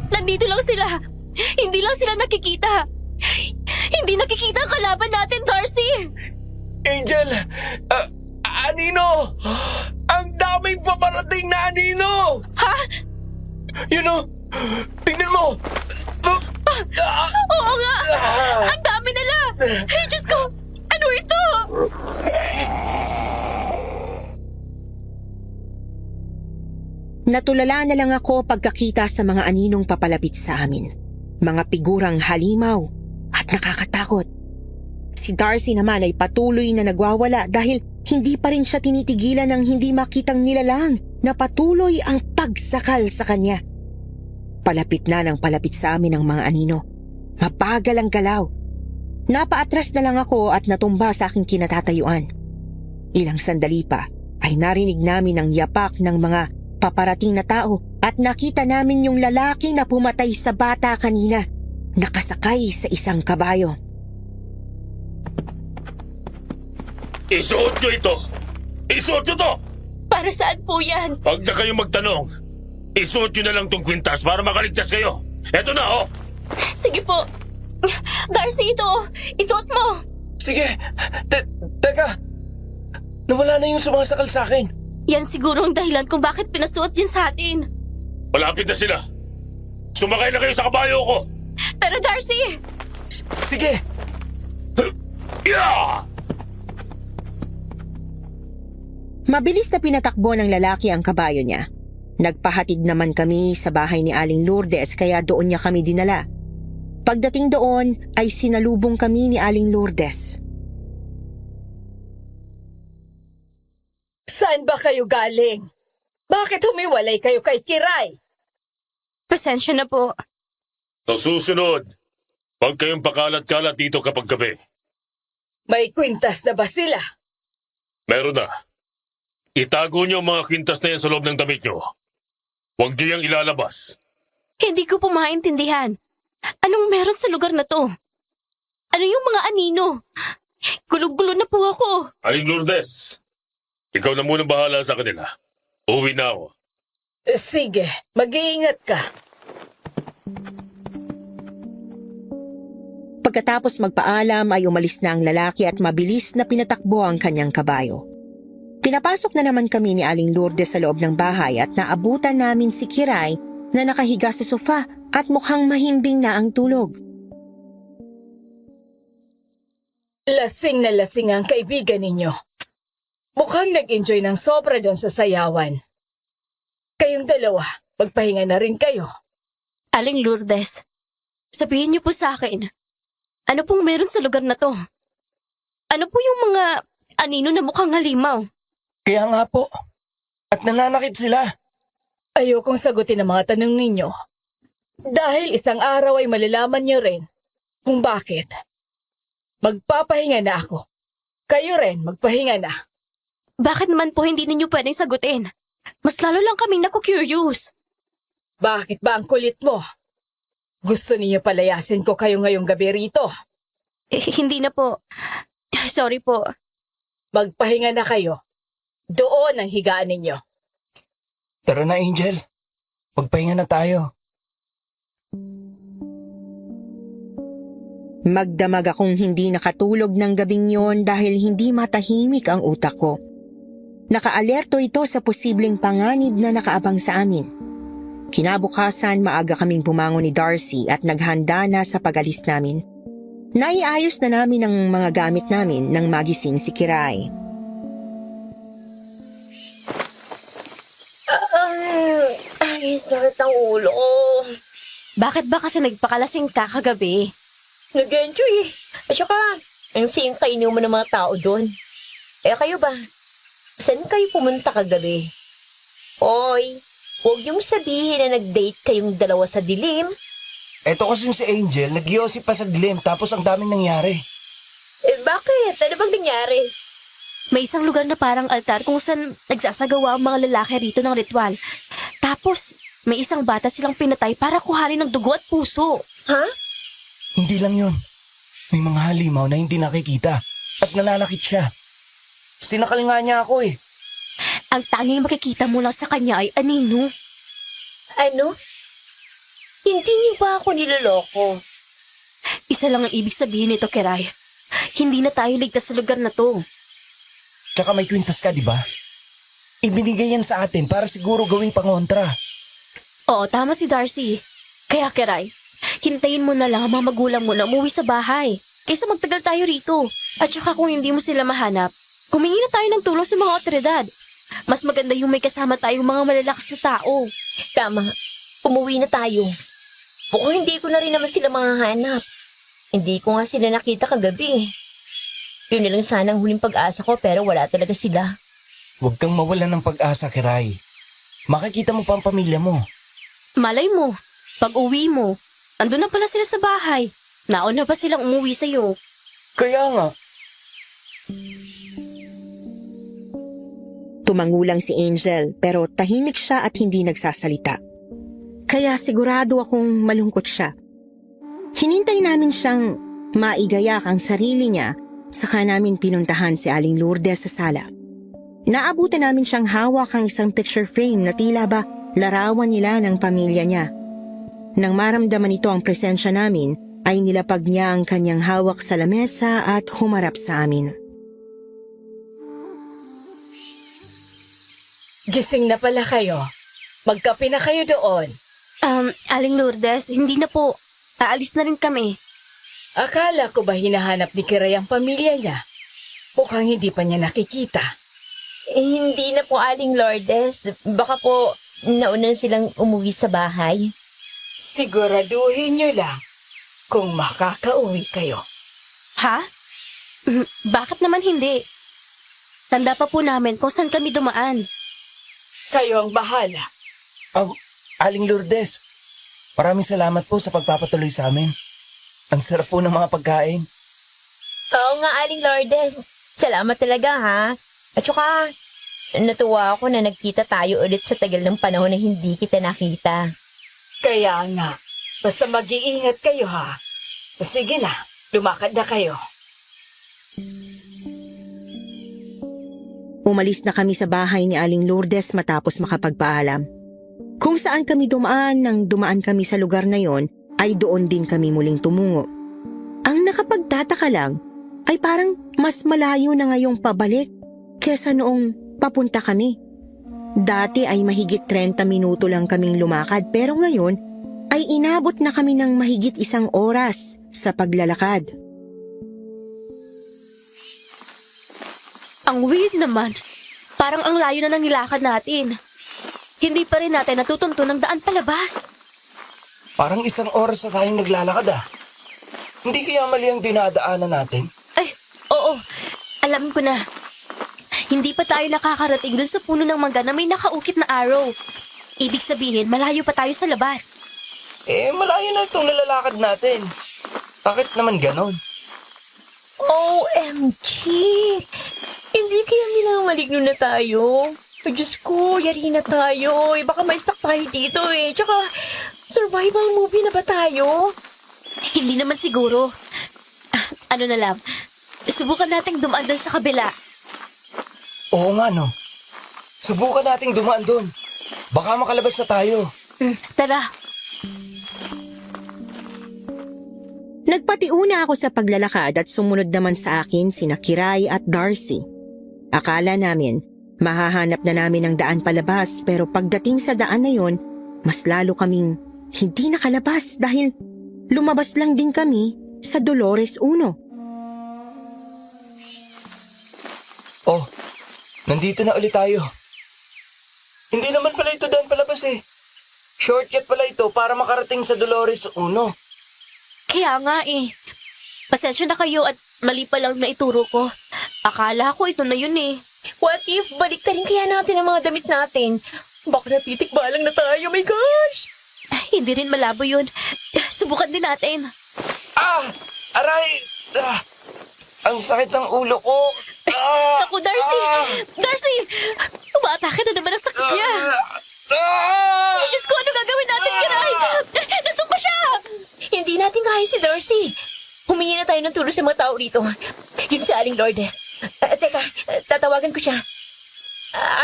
nandito lang sila. Hindi lang sila nakikita. Hindi nakikita ang kalaban natin, Darcy! Angel! Anino! Ang daming paparating na anino! Ha? You know, tingnan mo! Oo nga! Ang dami nila! Diyos ko! Ano ito? Natulala na lang ako pagkakita sa mga aninong papalapit sa amin. Mga figurang halimaw at nakakatakot. Si Darcy naman ay patuloy na nagwawala dahil hindi pa rin siya tinitigilan ng hindi makitang nilalang na patuloy ang pagsakal sa kanya. Palapit na ng palapit sa amin ang mga anino. Mabagal ang galaw. Napaatras na lang ako at natumba sa aking kinatatayuan. Ilang sandali pa ay narinig namin ang yapak ng mga paparating na tao at nakita namin yung lalaki na pumatay sa bata kanina, nakasakay sa isang kabayo. Isuot nyo ito! Isuot nyo to! Para saan po yan? Huwag na kayong magtanong. Isuot nyo na lang tong kwintas para makaligtas kayo. Eto na, oh! Sige po. Darcy, ito. Isuot mo. Sige, teka. Nawala na yung sumasakal sa akin. Yan siguro ang dahilan kung bakit pinasuot din sa atin. Malapit na sila. Sumakay na kayo sa kabayo ko. Pero Darcy! Sige. Yeah! Mabilis na pinatakbo ng lalaki ang kabayo niya. Nagpahatid naman kami sa bahay ni Aling Lourdes kaya doon niya kami dinala. Pagdating doon ay sinalubong kami ni Aling Lourdes. Saan ba kayo galing? Bakit humiwalay kayo kay Kiray? Pasensya na po. Sa susunod, huwag kayong pakalat-kalat dito kapag gabi. May kwintas na ba sila? Meron na. Itago niyo ang mga kwintas na yan sa loob ng damit niyo. Huwag niyo yung ilalabas. Hindi ko po maintindihan. Anong meron sa lugar na to? Ano yung mga anino? Gulo-gulo na po ako. Aling Lourdes, ikaw na munang bahala sa kanila. Uwi na ako. Sige, mag-iingat ka. Pagkatapos magpaalam ay umalis na ang lalaki at mabilis na pinatakbo ang kanyang kabayo. Pinapasok na naman kami ni Aling Lourdes sa loob ng bahay at naabutan namin si Kiray na nakahiga sa sofa at mukhang mahimbing na ang tulog. Lasing na lasing ang kaibigan ninyo. Mukhang nag-enjoy ng sobra doon sa sayawan. Kayong dalawa, magpahinga na rin kayo. Aling Lourdes, sabihin niyo po sa akin, ano pong meron sa lugar na to? Ano po yung mga anino na mukhang halimaw? Kaya nga po. At nananakit sila. Ayokong sagutin ang mga tanong ninyo. Dahil isang araw ay malalaman niyo rin kung bakit. Magpapahinga na ako. Kayo rin, magpahinga na. Bakit naman po hindi ninyo pwedeng sagutin? Mas lalo lang kaming naku-curious. Bakit ba ang kulit mo? Gusto niyo palayasin ko kayo ngayong gabi rito? Hindi na po. Sorry po. Magpahinga na kayo. Doon ang higaan ninyo. Tara na, Angel. Magpahinga na tayo. Magdamag akong hindi nakatulog ng gabing yon dahil hindi matahimik ang utak ko. Nakaalerto ito sa posibleng panganib na nakaabang sa amin. Kinabukasan, maaga kaming bumangon ni Darcy at naghanda na sa pag-alis namin. Naiayos na namin ang mga gamit namin nang magising si Kiray. Ay, sakit ang ulo ko. Bakit ba kasi nagpakalasing ka kagabi? Nag-enjoy eh. At saka, ang same kainin mo ng mga tao doon. Eh kayo ba? Saan kayo pumunta kagabi? Hoy, huwag yung sabihin na nag-date kayong dalawa sa dilim. Eto kasi si Angel, nag-iosip pa sa dilim tapos ang daming nangyari. Eh bakit? Ano bang nangyari? May isang lugar na parang altar kung saan nagsasagawa ang mga lalaki rito ng ritual. Tapos, may isang bata silang pinatay para kuhanin ng dugo at puso. Ha? Hindi lang yun. May mga halimaw na hindi nakikita at nananakit siya. Sinakal nga niya ako eh. Ang tanging makikita mo lang sa kanya ay anino. Ano? Hindi niyo ba ako niloloko? Isa lang ang ibig sabihin nito, Kiray. Hindi na tayo ligtas sa lugar na to. Tsaka may kwintas ka, di ba? Ibinigay yan sa atin para siguro gawing pangontra. Oo, tama si Darcy. Kaya, Kiray, hintayin mo na lang ang mga magulang mo na umuwi sa bahay. Kaysa magtagal tayo rito. At saka kung hindi mo sila mahanap, humingi na tayo ng tulong sa mga otoridad. Mas maganda yung may kasama tayong mga malalakas na tao. Tama. Umuwi na tayo. Mukhang hindi ko na rin naman sila mahahanap. Hindi ko nga sila nakita kagabi. Yun na lang sana ang huling pag-asa ko pero wala talaga sila. Huwag kang mawalan ng pag-asa, Kiray. Makikita mo pa ang pamilya mo. Malay mo, pag uwi mo, andun na pala sila sa bahay. Nauna pa silang umuwi sa'yo. Kaya nga, Tumangulang si Angel pero tahimik siya at hindi nagsasalita. Kaya sigurado akong malungkot siya. Hinintay namin siyang maigayak ang sarili niya, saka namin pinuntahan si Aling Lourdes sa sala. Naabutan namin siyang hawak ang isang picture frame na tila ba larawan nila ng pamilya niya. Nang maramdaman nito ang presensya namin, ay nilapag niya ang kanyang hawak sa lamesa at humarap sa amin. Gising na pala kayo. Magkape na kayo doon. Aling Lourdes, hindi na po. Aalis na rin kami. Akala ko ba hinahanap ni Kiray ang pamilya niya? Mukhang hindi pa niya nakikita. Hindi na po, Aling Lourdes. Baka po nauna silang umuwi sa bahay. Siguraduhin niyo lang kung makakauwi kayo. Ha? Bakit naman hindi? Tanda pa po namin kung saan kami dumaan. Kayo ang bahala. Aling Lourdes, maraming salamat po sa pagpapatuloy sa amin. Ang sarap po ng mga pagkain. Oo nga, Aling Lourdes. Salamat talaga, ha? At saka, natuwa ako na nagkita tayo ulit sa tagal ng panahon na hindi kita nakita. Kaya nga, basta mag-iingat kayo ha. Sige na, lumakad na kayo. Umalis na kami sa bahay ni Aling Lourdes matapos makapagpaalam. Kung saan kami dumaan nang dumaan kami sa lugar na yon, ay doon din kami muling tumungo. Ang nakapagtataka lang ay parang mas malayo na ngayong pabalik kesa noong papunta kami. Dati ay mahigit 30 minuto lang kaming lumakad pero ngayon ay inabot na kami ng mahigit 1 oras sa paglalakad. Ang weird naman. Parang ang layo na ng nilakad natin. Hindi pa rin natin natutunto ng daan palabas. Parang 1 oras na tayong naglalakad ah. Hindi kaya mali ang dinadaanan natin? Ay, oo. Alam ko na. Hindi pa tayo nakakarating dun sa puno ng mangga na may nakaukit na arrow. Ibig sabihin, malayo pa tayo sa labas. Malayo na itong nalalakad natin. Bakit naman ganon? OMG! Hindi kaya minamaligno na tayo? Ay, Diyos ko, yari na tayo. Baka may sak tayo dito eh. Tsaka, survival movie na ba tayo? Hindi naman siguro. Ano na lang, subukan nating dumaan dun sa kabila. Oo nga no. Subukan nating dumaan doon. Baka makalabas na tayo. Tara. Nagpatiuna ako sa paglalakad at sumunod naman sa akin sina Kiray at Darcy. Akala namin, mahahanap na namin ang daan palabas pero pagdating sa daan na yon, mas lalo kaming hindi nakalabas dahil lumabas lang din kami sa Dolores 1. Oh, nandito na ulit tayo. Hindi naman pala ito daan palabas eh. Shortcut pala ito para makarating sa Dolores 1. Kaya nga eh. Pasensya na kayo at mali pa lang na ituro ko. Akala ko ito na yun eh. What if balik ta rin kaya natin ang mga damit natin? Baka natitikbalang na tayo, my gosh! Hindi rin malabo yun. Subukan din natin. Aray! Ang sakit ng ulo ko. Naku, Darcy! Darcy! Umaatake na naman ang sakit niya. Ay, Diyos ko, ano gagawin natin, Kiray? Natumba siya! Hindi natin kaya si Darcy. Humingi na tayo ng tulong sa mga tao rito. Yun si Aling Lourdes. Teka, tatawagan ko siya.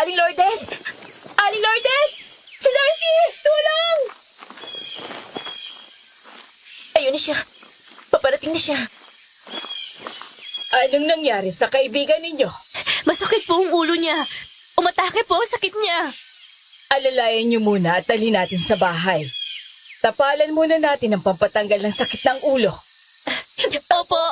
Aling Lourdes! Aling Lourdes! Si Darcy! Tulong! Ayun na siya. Paparating na siya. Anong nangyari sa kaibigan ninyo? Masakit po ang ulo niya. Umatake po ang sakit niya. Alalayan niyo muna at dalhin natin sa bahay. Tapalan muna natin ang pampatanggal ng sakit ng ulo. Opo.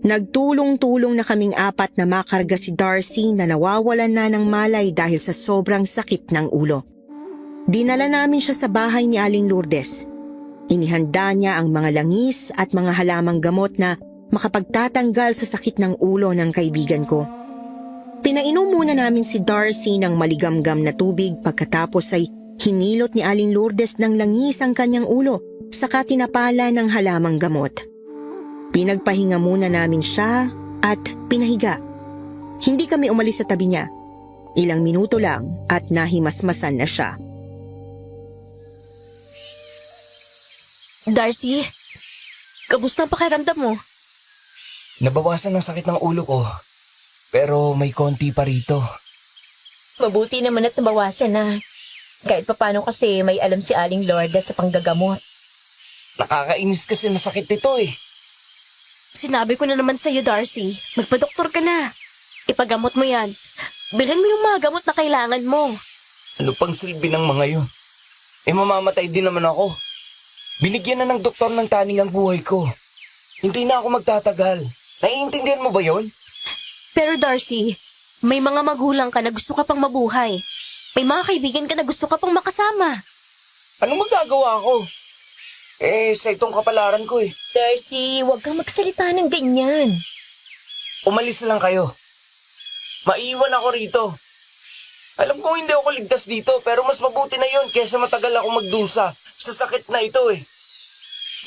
Nagtulong-tulong na kaming 4 na makarga si Darcy na nawawalan na ng malay dahil sa sobrang sakit ng ulo. Dinala namin siya sa bahay ni Aling Lourdes. Inihanda niya ang mga langis at mga halamang gamot na makapagtatanggal sa sakit ng ulo ng kaibigan ko. Pinainom muna namin si Darcy ng maligamgam na tubig pagkatapos ay Hinilot ni Aling Lourdes ng langis ang kanyang ulo, saka tinapala ng halamang gamot. Pinagpahinga muna namin siya at pinahiga. Hindi kami umalis sa tabi niya. Ilang minuto lang at nahimasmasan na siya. Darcy, kamusta ang pakiramdam mo? Nabawasan ng sakit ng ulo ko. Pero may konti pa rito. Mabuti naman at nabawasan na. Kahit papano kasi may alam si Aling Lourdes sa panggagamot. Nakakainis kasi na sakit ito eh. Sinabi ko na naman sa'yo, Darcy. Magpa-doktor ka na. Ipagamot mo yan. Bilhin mo yung mga gamot na kailangan mo. Ano pang silbi ng mga yun? Eh mamamatay din naman ako. Binigyan na ng doktor ng taning ang buhay ko. Hindi na ako magtatagal. Naiintindihan mo ba yon? Pero Darcy, may mga magulang ka na gusto ka pang mabuhay. May mga kaibigan ka na gusto ka pang makasama. Anong magagawa ko? Eh, sa itong kapalaran ko eh. Darcy, huwag kang magsalita ng ganyan. Umalis na lang kayo. Maiwan ako rito. Alam ko hindi ako ligtas dito, pero mas mabuti na yon kaysa matagal ako magdusa sa sakit na ito eh.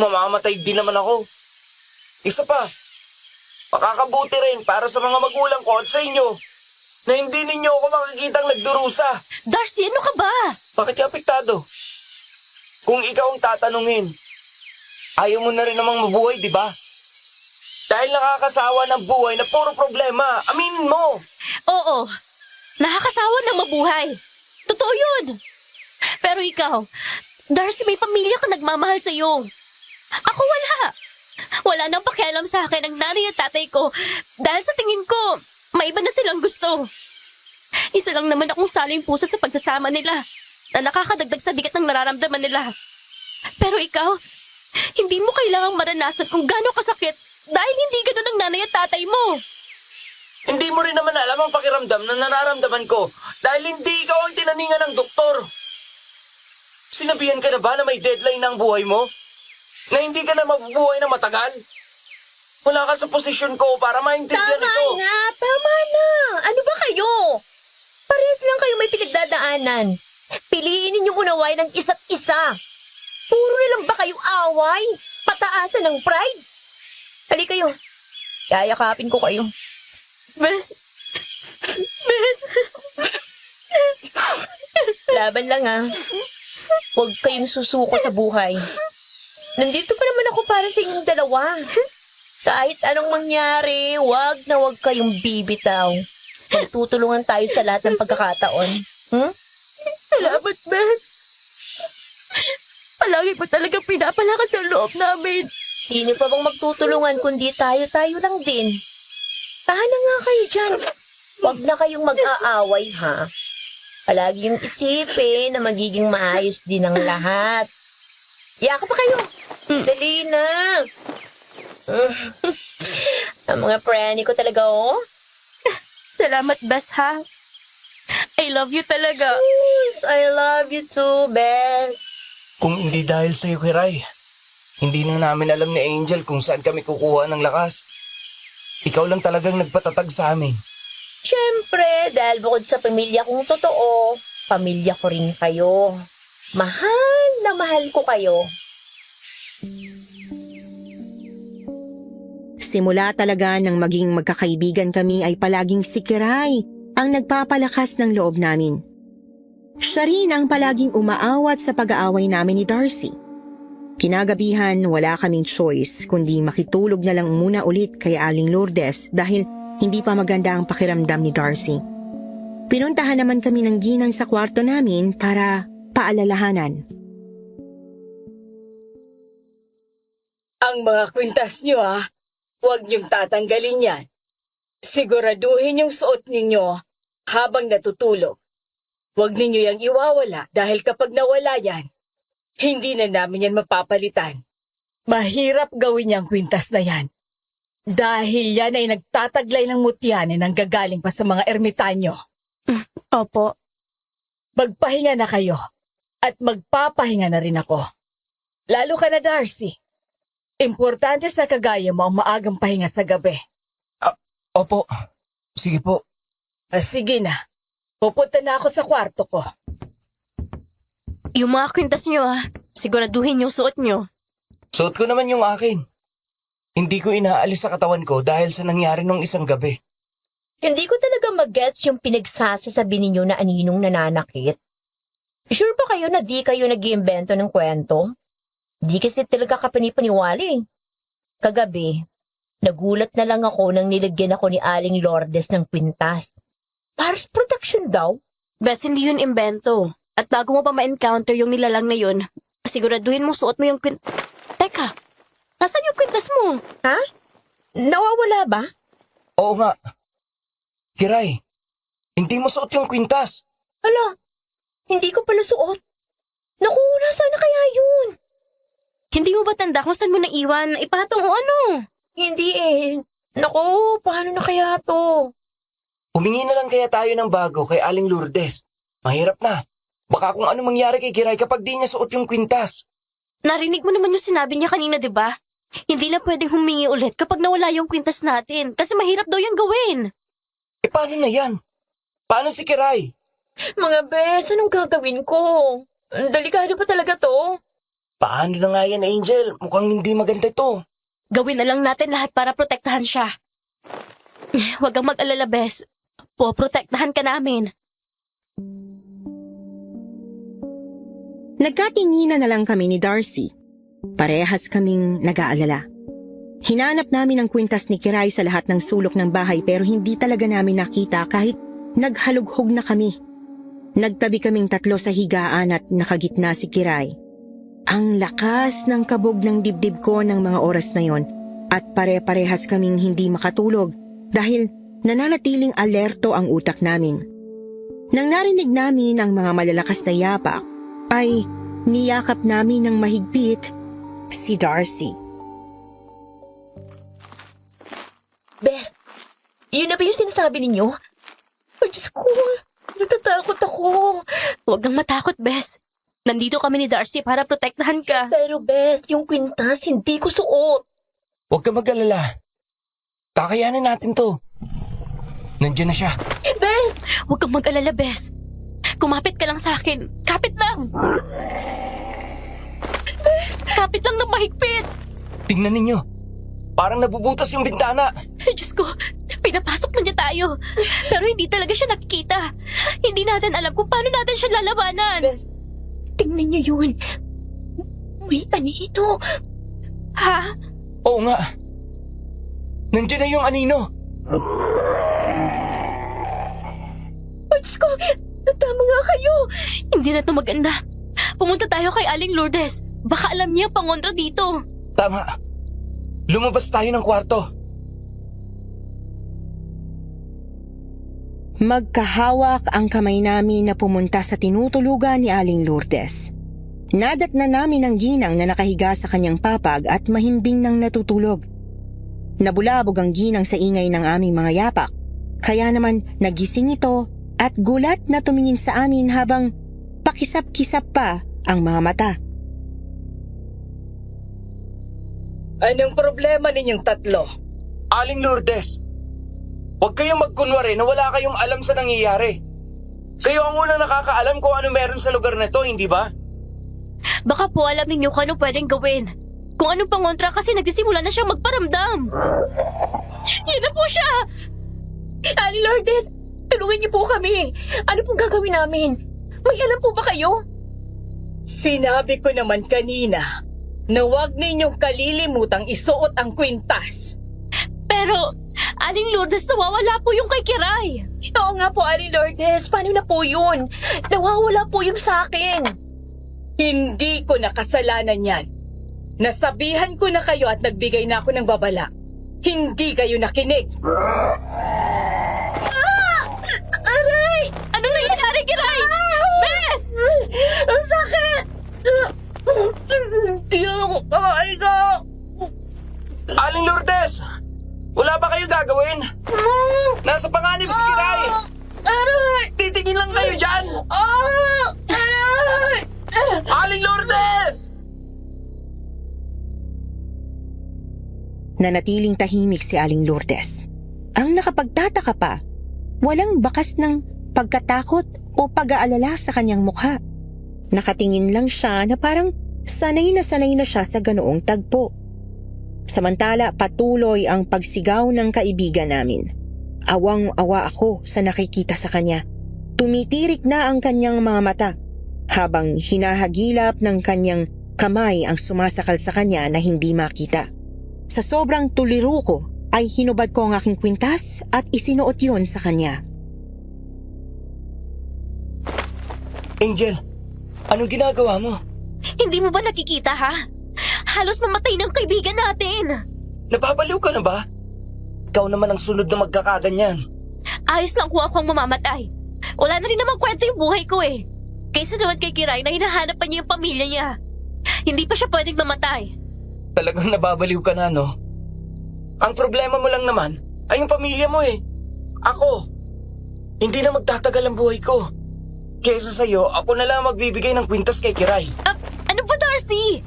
Mamamatay din naman ako. Isa pa, makakabuti rin para sa mga magulang ko at sa inyo na hindi ninyo ako makikitang nagdurusa. Darcy, ano ka ba? Bakit ka apektado? Kung ikaw ang tatanungin, ayaw mo na rin namang mabuhay, di ba? Dahil nakakasawa ng buhay na puro problema, aminin mo! Oo, nakakasawa ng mabuhay. Totoo yun. Pero ikaw, Darcy, may pamilya ka nagmamahal sa'yo. Ako wala. Wala nang pakialam sa akin ang nanay at tatay ko dahil sa tingin ko, may iba na silang gusto. Isa lang naman akong saling puso sa pagsasama nila na nakakadagdag sa bigat ng nararamdaman nila. Pero ikaw, hindi mo kailangang maranasan kung gaano kasakit dahil hindi ganun ang nanay at tatay mo. Hindi mo rin naman alam ang pakiramdam na nararamdaman ko dahil hindi ikaw ang tinaningan ng doktor. Sinabihan ka na ba na may deadline na ang buhay mo? Na hindi ka na mabubuhay na matagal? Wala ka sa posisyon ko para maintindihan ito. Tama na. Ano ba kayo? Parehas lang kayo may pinagdadaanan. Piliin ninyong unawain ng isa't isa. Puro na lang ba kayo away? Pataasan ng pride? Hali kayo. Yayakapin ko kayo. Bes. Laban lang ah. Huwag kayong susuko sa buhay. Nandito pa naman ako para sa inyong dalawa. Kahit anong mangyari, huwag na huwag kayong bibitaw. Magtutulungan tayo sa lahat ng pagkakataon. Salamat, Bes. Palagi ko talaga pinapalakas ang loob namin. Sino pa bang magtutulungan kundi tayo-tayo lang din? Tahan nga kayo dyan. Huwag na kayong mag-aaway, ha? Palagi yung isipin na magiging maayos din ang lahat. Yaka pa kayo. Dali na. Ang mga preni ko talaga, oh. Salamat, Bes, ha? I love you talaga. Yes, I love you too, Bes. Kung hindi dahil sa'yo, Kiray, hindi na namin alam ni Angel kung saan kami kukuha ng lakas. Ikaw lang talagang nagpatatag sa amin. Siyempre, dahil bukod sa pamilya kong totoo, pamilya ko rin kayo. Mahal na mahal ko kayo. Simula talaga nang maging magkakaibigan kami ay palaging si Kiray ang nagpapalakas ng loob namin. Siya rin ang palaging umaawat sa pag-aaway namin ni Darcy. Kinagabihan, wala kaming choice kundi makitulog na lang muna ulit kay Aling Lourdes dahil hindi pa maganda ang pakiramdam ni Darcy. Pinuntahan naman kami ng ginang sa kwarto namin para paalalahanan. Ang mga kwintas nyo huwag niyong tatanggalin yan. Siguraduhin yung suot ninyo habang natutulog. Huwag ninyo yang iwawala dahil kapag nawala yan, hindi na namin yan mapapalitan. Mahirap gawin yung kwintas na yan. Dahil yan ay nagtataglay ng mutya na nanggagaling pa sa mga ermitanyo. Opo. Magpahinga na kayo at magpapahinga na rin ako. Lalo ka na, Darcy. Importante sa kagaya mo ang maagang pahinga sa gabi. Opo, sige po. Sige na. Pupunta na ako sa kwarto ko. Yung mga kwintas nyo siguraduhin yung suot nyo. Suot ko naman yung akin. Hindi ko inaalis sa katawan ko dahil sa nangyari nung isang gabi. Hindi ko talaga mag-gets yung pinagsasasabi ninyo na aninong nananakit. Sure ba kayo na di kayo nag-iimbento ng kwento? Di kasi talaga kapanipaniwali. Kagabi, nagulat na lang ako nang nilagyan ako ni Aling Lourdes ng kwintas. Para sa protection daw. Bes, hindi yun imbento. At bago mo pa ma-encounter yung nilalang na yun, siguraduhin mong suot mo yung Teka, nasan yung kwintas mo? Ha? Nawawala ba? Oo nga. Kiray, hindi mo suot yung kwintas. Hala, hindi ko pala suot. Naku, nasaan na kaya yun? Hindi mo ba tanda kung saan mo naiwan? Ipatong o ano? Hindi eh. Naku, paano na kaya to? Humingi na lang kaya tayo ng bago kay Aling Lourdes. Mahirap na. Baka kung ano mangyari kay Kiray kapag di niya suot yung kwintas. Narinig mo naman yung sinabi niya kanina, di ba? Hindi na pwedeng humingi ulit kapag nawala yung kwintas natin kasi mahirap daw yung gawin. Eh paano na yan? Paano si Kiray? Mga bes, anong gagawin ko? Delikado pa talaga to. Paano na nga yan, Angel? Mukhang hindi maganda to. Gawin na lang natin lahat para protektahan siya. Huwag kang mag-alala, Bes. Poprotektahan ka namin. Nagkatinginan na lang kami ni Darcy. Parehas kaming nag-aalala. Hinanap namin ang kwintas ni Kiray sa lahat ng sulok ng bahay pero hindi talaga namin nakita kahit naghalughog na kami. Nagtabi kaming tatlo sa higaan at nakagitna si Kiray. Ang lakas ng kabog ng dibdib ko ng mga oras na yon at pare-parehas kaming hindi makatulog dahil nananatiling alerto ang utak namin. Nang narinig namin ang mga malalakas na yapak, ay niyakap namin ng mahigpit si Darcy. Bes, yun na ba yung sinasabi ninyo? Ay, Diyos ko, natatakot ako. Huwag kang matakot, Bes. Nandito kami ni Darcy para protektahan ka. Pero Bes, yung kwintas, hindi ko suot. Huwag ka mag-alala. Kakayanin natin to. Nandiyan na siya. Bes! Huwag kang mag-alala, Bes. Kumapit ka lang sa akin. Kapit lang. Bes! Kapit lang ng mahigpit. Tingnan ninyo. Parang nabubutas yung bintana. Ay, Diyos ko, pinapasok na niya tayo. Pero hindi talaga siya nakikita. Hindi natin alam kung paano natin siya lalabanan. Bes, tingnan niyo yun. May anino. Ha? Oo nga. Nandiyan na yung anino. Ay, Diyos ko, tama nga kayo. Hindi na ito maganda. Pumunta tayo kay Aling Lourdes. Baka alam niya ang pangontra dito. Tama. Lumabas tayo ng kwarto. Magkahawak ang kamay namin na pumunta sa tinutulugan ni Aling Lourdes. Nadatna namin ang ginang na nakahiga sa kanyang papag at mahimbing nang natutulog. Nabulabog ang ginang sa ingay ng aming mga yapak, kaya naman nagising ito at gulat na tumingin sa amin habang pakisap-kisap pa ang mga mata. Anong problema ninyong tatlo? Aling Lourdes, huwag kayong magkunwari na wala kayong alam sa nangyayari. Kayo ang unang nakakaalam kung ano meron sa lugar na to, hindi ba? Baka po alam ninyo kung ano pwedeng gawin. Kung anong pangontra kasi nagsisimula na siyang magparamdam. Yan na po siya! Ali Lourdes, tulungan niyo po kami. Ano pong gagawin namin? May alam po ba kayo? Sinabi ko naman kanina na huwag ninyong kalilimutang isuot ang kwintas. Pero, Aling Lourdes, nawawala po yung kay Kiray. Oo nga po, Ali Lourdes. Paano na po yun? Nawawala po yung sa akin. Hindi ko nakasalanan yan. Nasabihan ko na kayo at nagbigay na ako ng babala. Hindi kayo nakinig. Aray! Ano nangyayari, Kiray? Bes! Ang sakit! Hindi ako kaiga. Aling Lourdes, wala ba kayo gagawin? Nasa panganib si Kiray. Aray! Titingin lang kayo dyan. Aray! Aling Lourdes! Nanatiling tahimik si Aling Lourdes. Ang nakapagtataka pa, walang bakas ng pagkatakot o pag-aalala sa kanyang mukha. Nakatingin lang siya na parang sanay na siya sa ganoong tagpo. Samantala patuloy ang pagsigaw ng kaibigan namin. Awang-awa ako sa nakikita sa kanya. Tumitirik na ang kanyang mga mata habang hinahagilap ng kanyang kamay ang sumasakal sa kanya na hindi makita. Sa sobrang tuliro ko ay hinubad ko ang aking kwintas at isinuot yon sa kanya. Angel, anong ginagawa mo? Hindi mo ba nakikita ha? Halos mamatay ng kaibigan natin. Nababaliw ka na ba? Ikaw naman ang sunod na magkakaganyan. Ayos lang kung ako ang mamamatay. Wala na rin namang kwento yung buhay ko eh. Kaysa naman kay Kiray na hinahanap pa niya yung pamilya niya. Hindi pa siya pwedeng mamatay. Talagang nababaliw ka na, no? Ang problema mo lang naman ay yung pamilya mo eh. Ako, hindi na magtatagal ang buhay ko. Kesa sa'yo, ako na lang magbibigay ng kwintas kay Kiray. Ano ba, Darcy?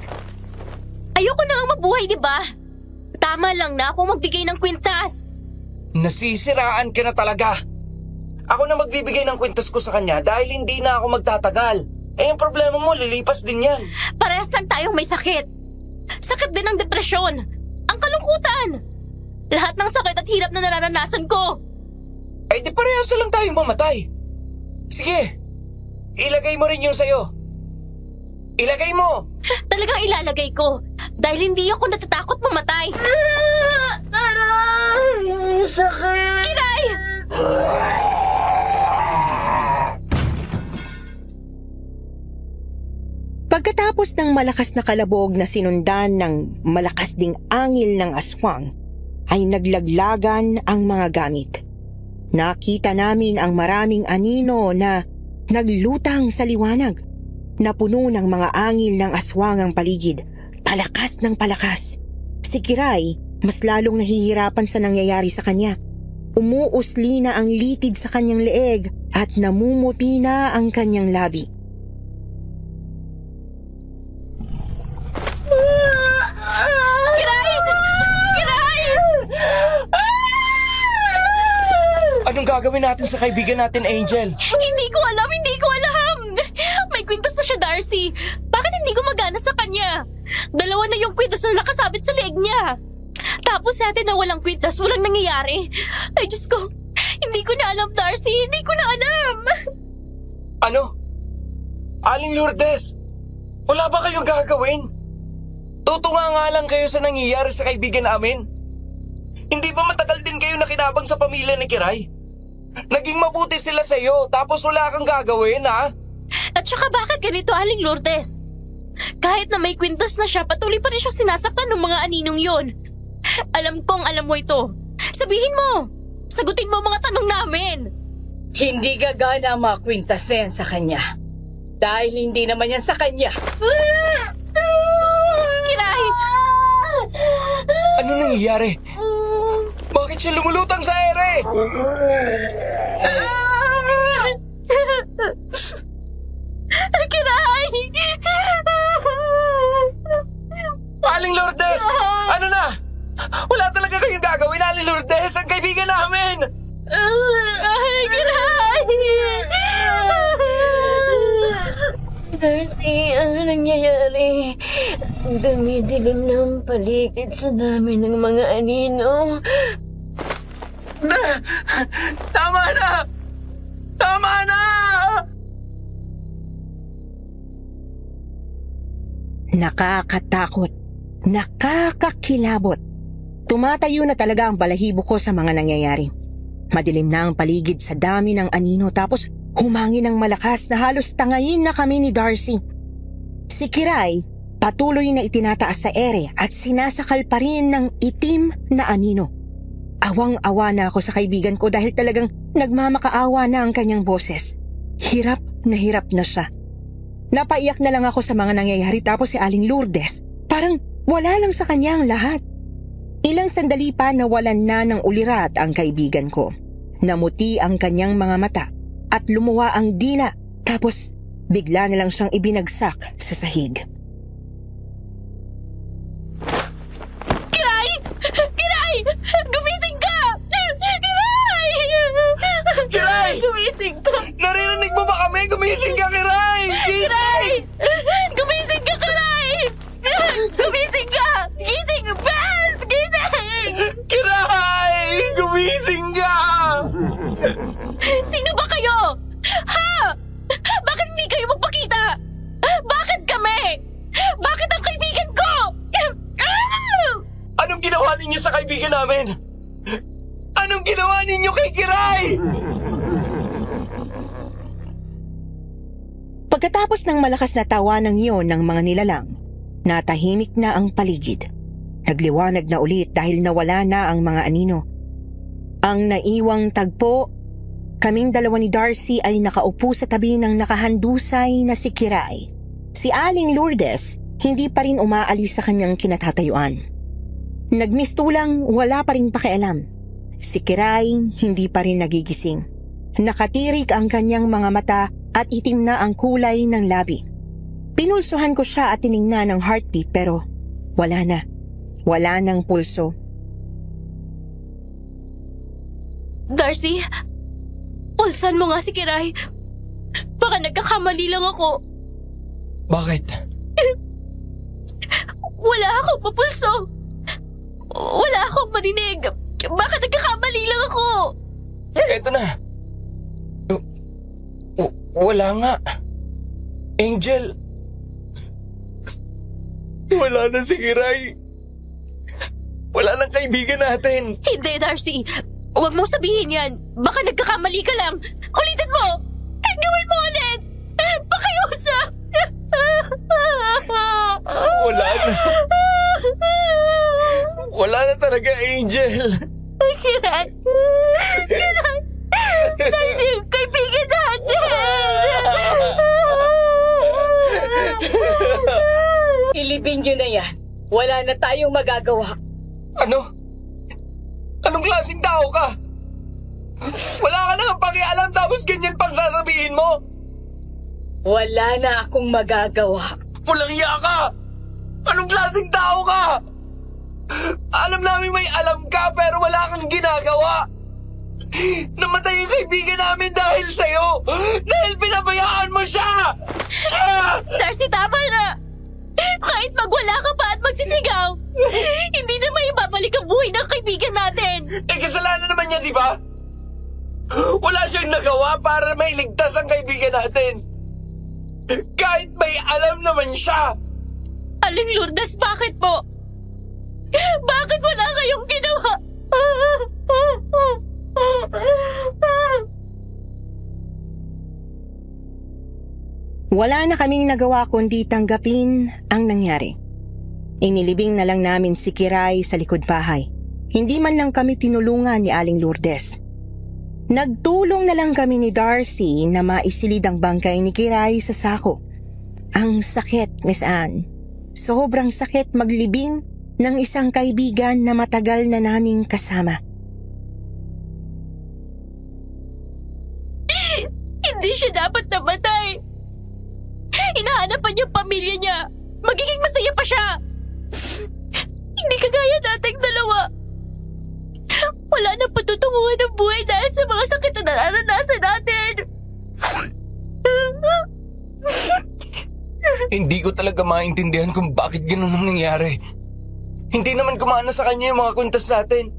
Ayoko na nga mabuhay, di ba? Tama lang na ako magbigay ng kwintas. Nasisiraan ka na talaga. Ako na magbibigay ng kwintas ko sa kanya dahil hindi na ako magtatagal. Eh, yung problema mo, lilipas din yan. Parehas lang tayong may sakit. Sakit din ng depresyon. Ang kalungkutan. Lahat ng sakit at hirap na nararanasan ko. Ay, di parehas lang tayong mamatay. Sige, ilagay mo rin yung sayo. Ilagay mo! Talagang ilalagay ko. Dahil hindi ako natatakot mamatay. Sakit! Kiray! Pagkatapos ng malakas na kalabog na sinundan ng malakas ding angil ng aswang, ay naglaglagan ang mga gamit. Nakita namin ang maraming anino na naglutang sa liwanag. Napuno ng mga angil ng aswang ang paligid. Palakas ng palakas. Si Kiray, mas lalong nahihirapan sa nangyayari sa kanya. Umuusli na ang litid sa kanyang leeg at namumuti na ang kanyang labi. Kiray! Kiray! Anong gagawin natin sa kaibigan natin, Angel? Hindi ko alam! Hindi ko alam! May kwintas na siya, Darcy. Bakit hindi gumagana sa kanya? Dalawa na yung kwintas na nakasabit sa leeg niya. Tapos sa atin na walang kwintas, walang nangyayari. Ay, Diyos ko. Hindi ko na alam, Darcy. Hindi ko na alam. Ano? Aling Lourdes, wala ba kayong gagawin? Tutunga nga lang kayo sa nangyayari sa kaibigan namin. Hindi ba matagal din kayo nakinabang sa pamilya ni Kiray? Naging mabuti sila sa'yo, tapos wala kang gagawin, ha? At saka bakit ganito, Aling Lourdes? Kahit na may kwintas na siya, patuloy pa rin siya sinasaktan ng mga aninong yon. Alam kong alam mo ito. Sabihin mo! Sagutin mo ang mga tanong namin! Hindi gagana ang mga kwintas na yan sa kanya. Dahil hindi naman yan sa kanya. Kiray! Ano nangyayari? Bakit siya lumulutang sa ere? Kiray! Aling Lourdes! Ano na? Wala talaga kayong gagawin, Aling Lourdes! Ang kaibigan namin! Ay, Kiray! Darcy, ano nangyayari? Dumidilim ng paligid sa dami ng mga anino. Tama na! Tama na! Nakakatakot. Nakakakilabot. Tumatayo na talaga ang balahibo ko sa mga nangyayari. Madilim na ang paligid sa dami ng anino tapos humangin ng malakas na halos tangayin na kami ni Darcy. Si Kiray patuloy na itinataas sa ere at sinasakal pa rin ng itim na anino. Awang-awa na ako sa kaibigan ko dahil talagang nagmamakaawa na ang kanyang boses. Hirap na siya. Napaiyak na lang ako sa mga nangyayari tapos si Aling Lourdes parang wala lang sa kanya ang lahat. Ilang sandali pa nawalan na ng ulirat ang kaibigan ko. Namuti ang kanyang mga mata at lumuwa ang dila tapos bigla na lang siyang ibinagsak sa sahig. Kiray! Kiray! Gumising ka! Kiray! Kiray! Gumising ka! Naririnig mo ba kami? Gumising ka, Kiray! Gising! Kiray! Sino ba kayo? Ha? Bakit hindi kayo magpakita? Bakit kami? Bakit ang kaibigan ko? Anong ginawa ninyo sa kaibigan namin? Anong ginawa ninyo kay Kiray? Pagkatapos ng malakas na tawanan iyon ng mga nilalang, natahimik na ang paligid. Nagliwanag na ulit dahil nawala na ang mga anino. Ang naiwang tagpo, kaming dalawa ni Darcy ay nakaupo sa tabi ng nakahandusay na si Kiray. Si Aling Lourdes hindi pa rin umaalis sa kanyang kinatatayuan. Nagmistulang wala pa rin pakialam. Si Kiray hindi pa rin nagigising. Nakatirik ang kanyang mga mata at itim na ang kulay ng labi. Pinulsuhan ko siya at tiningnan ang heartbeat pero wala na. Wala ng pulso. Darcy, pulsan mo nga si Kiray. Baka nagkakamali lang ako. Bakit? Wala akong papulso. Wala akong marinig. Baka nagkakamali lang ako. Eto na. Wala nga. Angel. Wala na si Kiray. Wala nang kaibigan natin. Hindi, Darcy. Huwag mong sabihin yan. Baka nagkakamali ka lang. Ulitin mo! Gawin mo ulit! Pakiusap! Wala na. Wala na talaga, Angel. Kiray! Kiray! Darcy, yung kaibigan natin! Ilibing nyo na yan. Wala na tayong magagawa. Ano? Anong klaseng tao ka? Wala ka na pakialam tapos ganyan pang sasabihin mo? Wala na akong magagawa. Walang iya ka! Anong klaseng tao ka? Alam namin may alam ka pero wala kang ginagawa. Namatay yung kaibigan namin dahil sa'yo! Dahil pinabayaan mo siya! Darcy, tama na! Kahit magwala ka pa at magsisigaw, hindi na may ibabalik ang buhay ng kaibigan natin. Kasalanan naman niya, di ba? Wala siyang nagawa para mailigtas ang kaibigan natin. Kahit may alam naman siya. Aling Lourdes, bakit po? Bakit wala kayong ginawa? Wala na kaming nagawa kundi tanggapin ang nangyari. Inilibing na lang namin si Kiray sa likod bahay. Hindi man lang kami tinulungan ni Aling Lourdes. Nagtulong na lang kami ni Darcy na maisilid ang bangkay ni Kiray sa sako. Ang sakit, Miss Anne. Sobrang sakit maglibing ng isang kaibigan na matagal na naming kasama. Hindi siya dapat namatay. Hinahanapan niya ang pamilya niya. Magiging masaya pa siya. Hindi kagaya nating dalawa. Wala nang patutunguhan ng buhay dahil sa mga sakit na naranasan natin. Hindi ko talaga maintindihan kung bakit ganun ang nangyari. Hindi naman kumana sa kanya yung mga kwintas natin.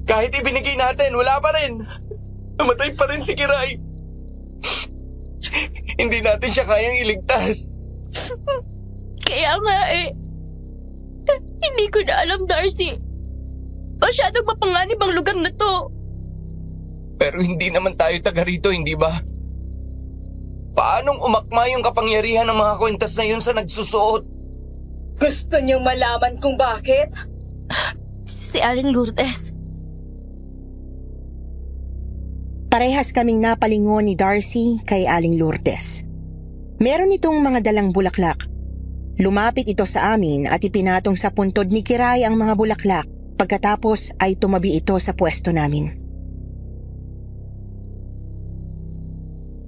Kahit ibinigay natin, wala pa rin. Namatay pa rin si Kiray. Hindi natin siya kayang iligtas. Kaya nga eh. Hindi ko na alam, Darcy. Masyadong mapanganib ang lugar na to. Pero hindi naman tayo taga rito, hindi ba? Paanong umakma yung kapangyarihan ng mga kwintas na yun sa nagsusuot? Gusto niyong malaman kung bakit? Si Aling Lourdes. Parehas kaming napalingon ni Darcy kay Aling Lourdes. Meron itong mga dalang bulaklak. Lumapit ito sa amin at ipinatong sa puntod ni Kiray ang mga bulaklak. Pagkatapos ay tumabi ito sa pwesto namin.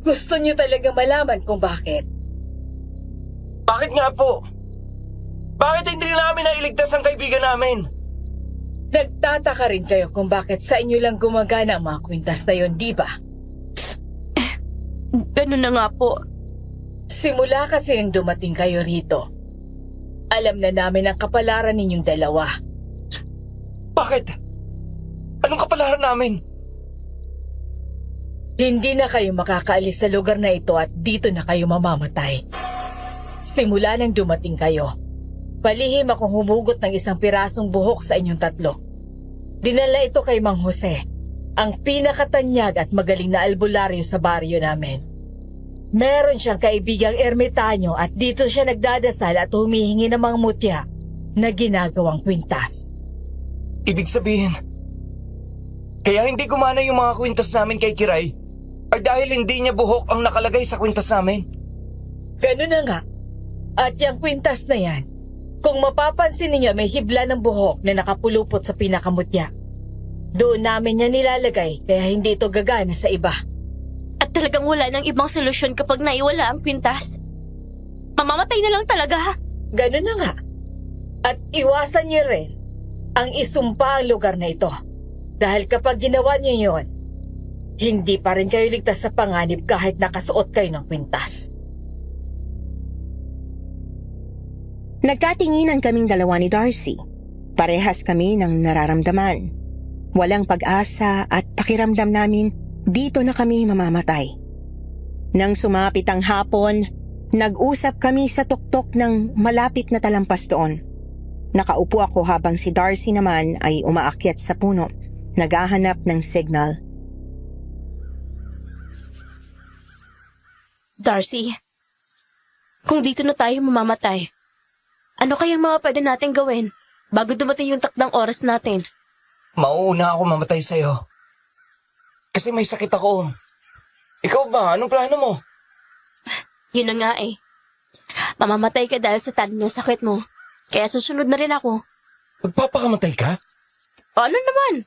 Gusto niyo talaga malaman kung bakit? Bakit nga po? Bakit hindi namin nailigtas ang kaibigan namin? Nagtataka rin kayo kung bakit sa inyo lang gumagana ang mga kwintas na yun, di ba? Ganun na nga po. Simula kasi yung dumating kayo rito, alam na namin ang kapalaran ninyong dalawa. Bakit? Anong kapalaran namin? Hindi na kayo makakaalis sa lugar na ito at dito na kayo mamamatay. Simula nang dumating kayo, palihim akong humugot ng isang pirasong buhok sa inyong tatlo. Dinala ito kay Mang Jose, ang pinakatanyag at magaling na albularyo sa baryo namin. Meron siyang kaibigang ermitanyo at dito siya nagdadasal at humihingi ng mga mutya na ginagawang kwintas. Ibig sabihin, kaya hindi gumana yung mga kwintas namin kay Kiray ay dahil hindi niya buhok ang nakalagay sa kwintas namin. Ganun na nga. At yung kwintas na yan, kung mapapansin ninyo may hibla ng buhok na nakapulupot sa pinakamutya. Doon namin niya nilalagay kaya hindi ito gagana sa iba. At talagang wala nang ibang solusyon kapag naiwala ang kwintas. Mamamatay na lang talaga. Ganun na nga. At iwasan niyo rin ang isumpa ang lugar na ito. Dahil kapag ginawa niyo yon, hindi pa rin kayo ligtas sa panganib kahit nakasuot kayo ng kwintas. Nagkatinginan kaming dalawa ni Darcy. Parehas kami ng nararamdaman. Walang pag-asa at pakiramdam namin dito na kami mamamatay. Nang sumapit ang hapon, nag-usap kami sa tuktok ng malapit na talampas doon. Nakaupo ako habang si Darcy naman ay umaakyat sa puno, naghahanap ng signal. Darcy, kung dito na tayo mamamatay, ano kayang mga pwede natin gawin bago dumating yung takdang oras natin? Mauuna ako mamatay sa'yo. Kasi may sakit ako. Ikaw ba? Anong plano mo? Yun na nga eh. Mamamatay ka dahil sa tanin ng sakit mo. Kaya susunod na rin ako. Magpapakamatay ka? O ano naman?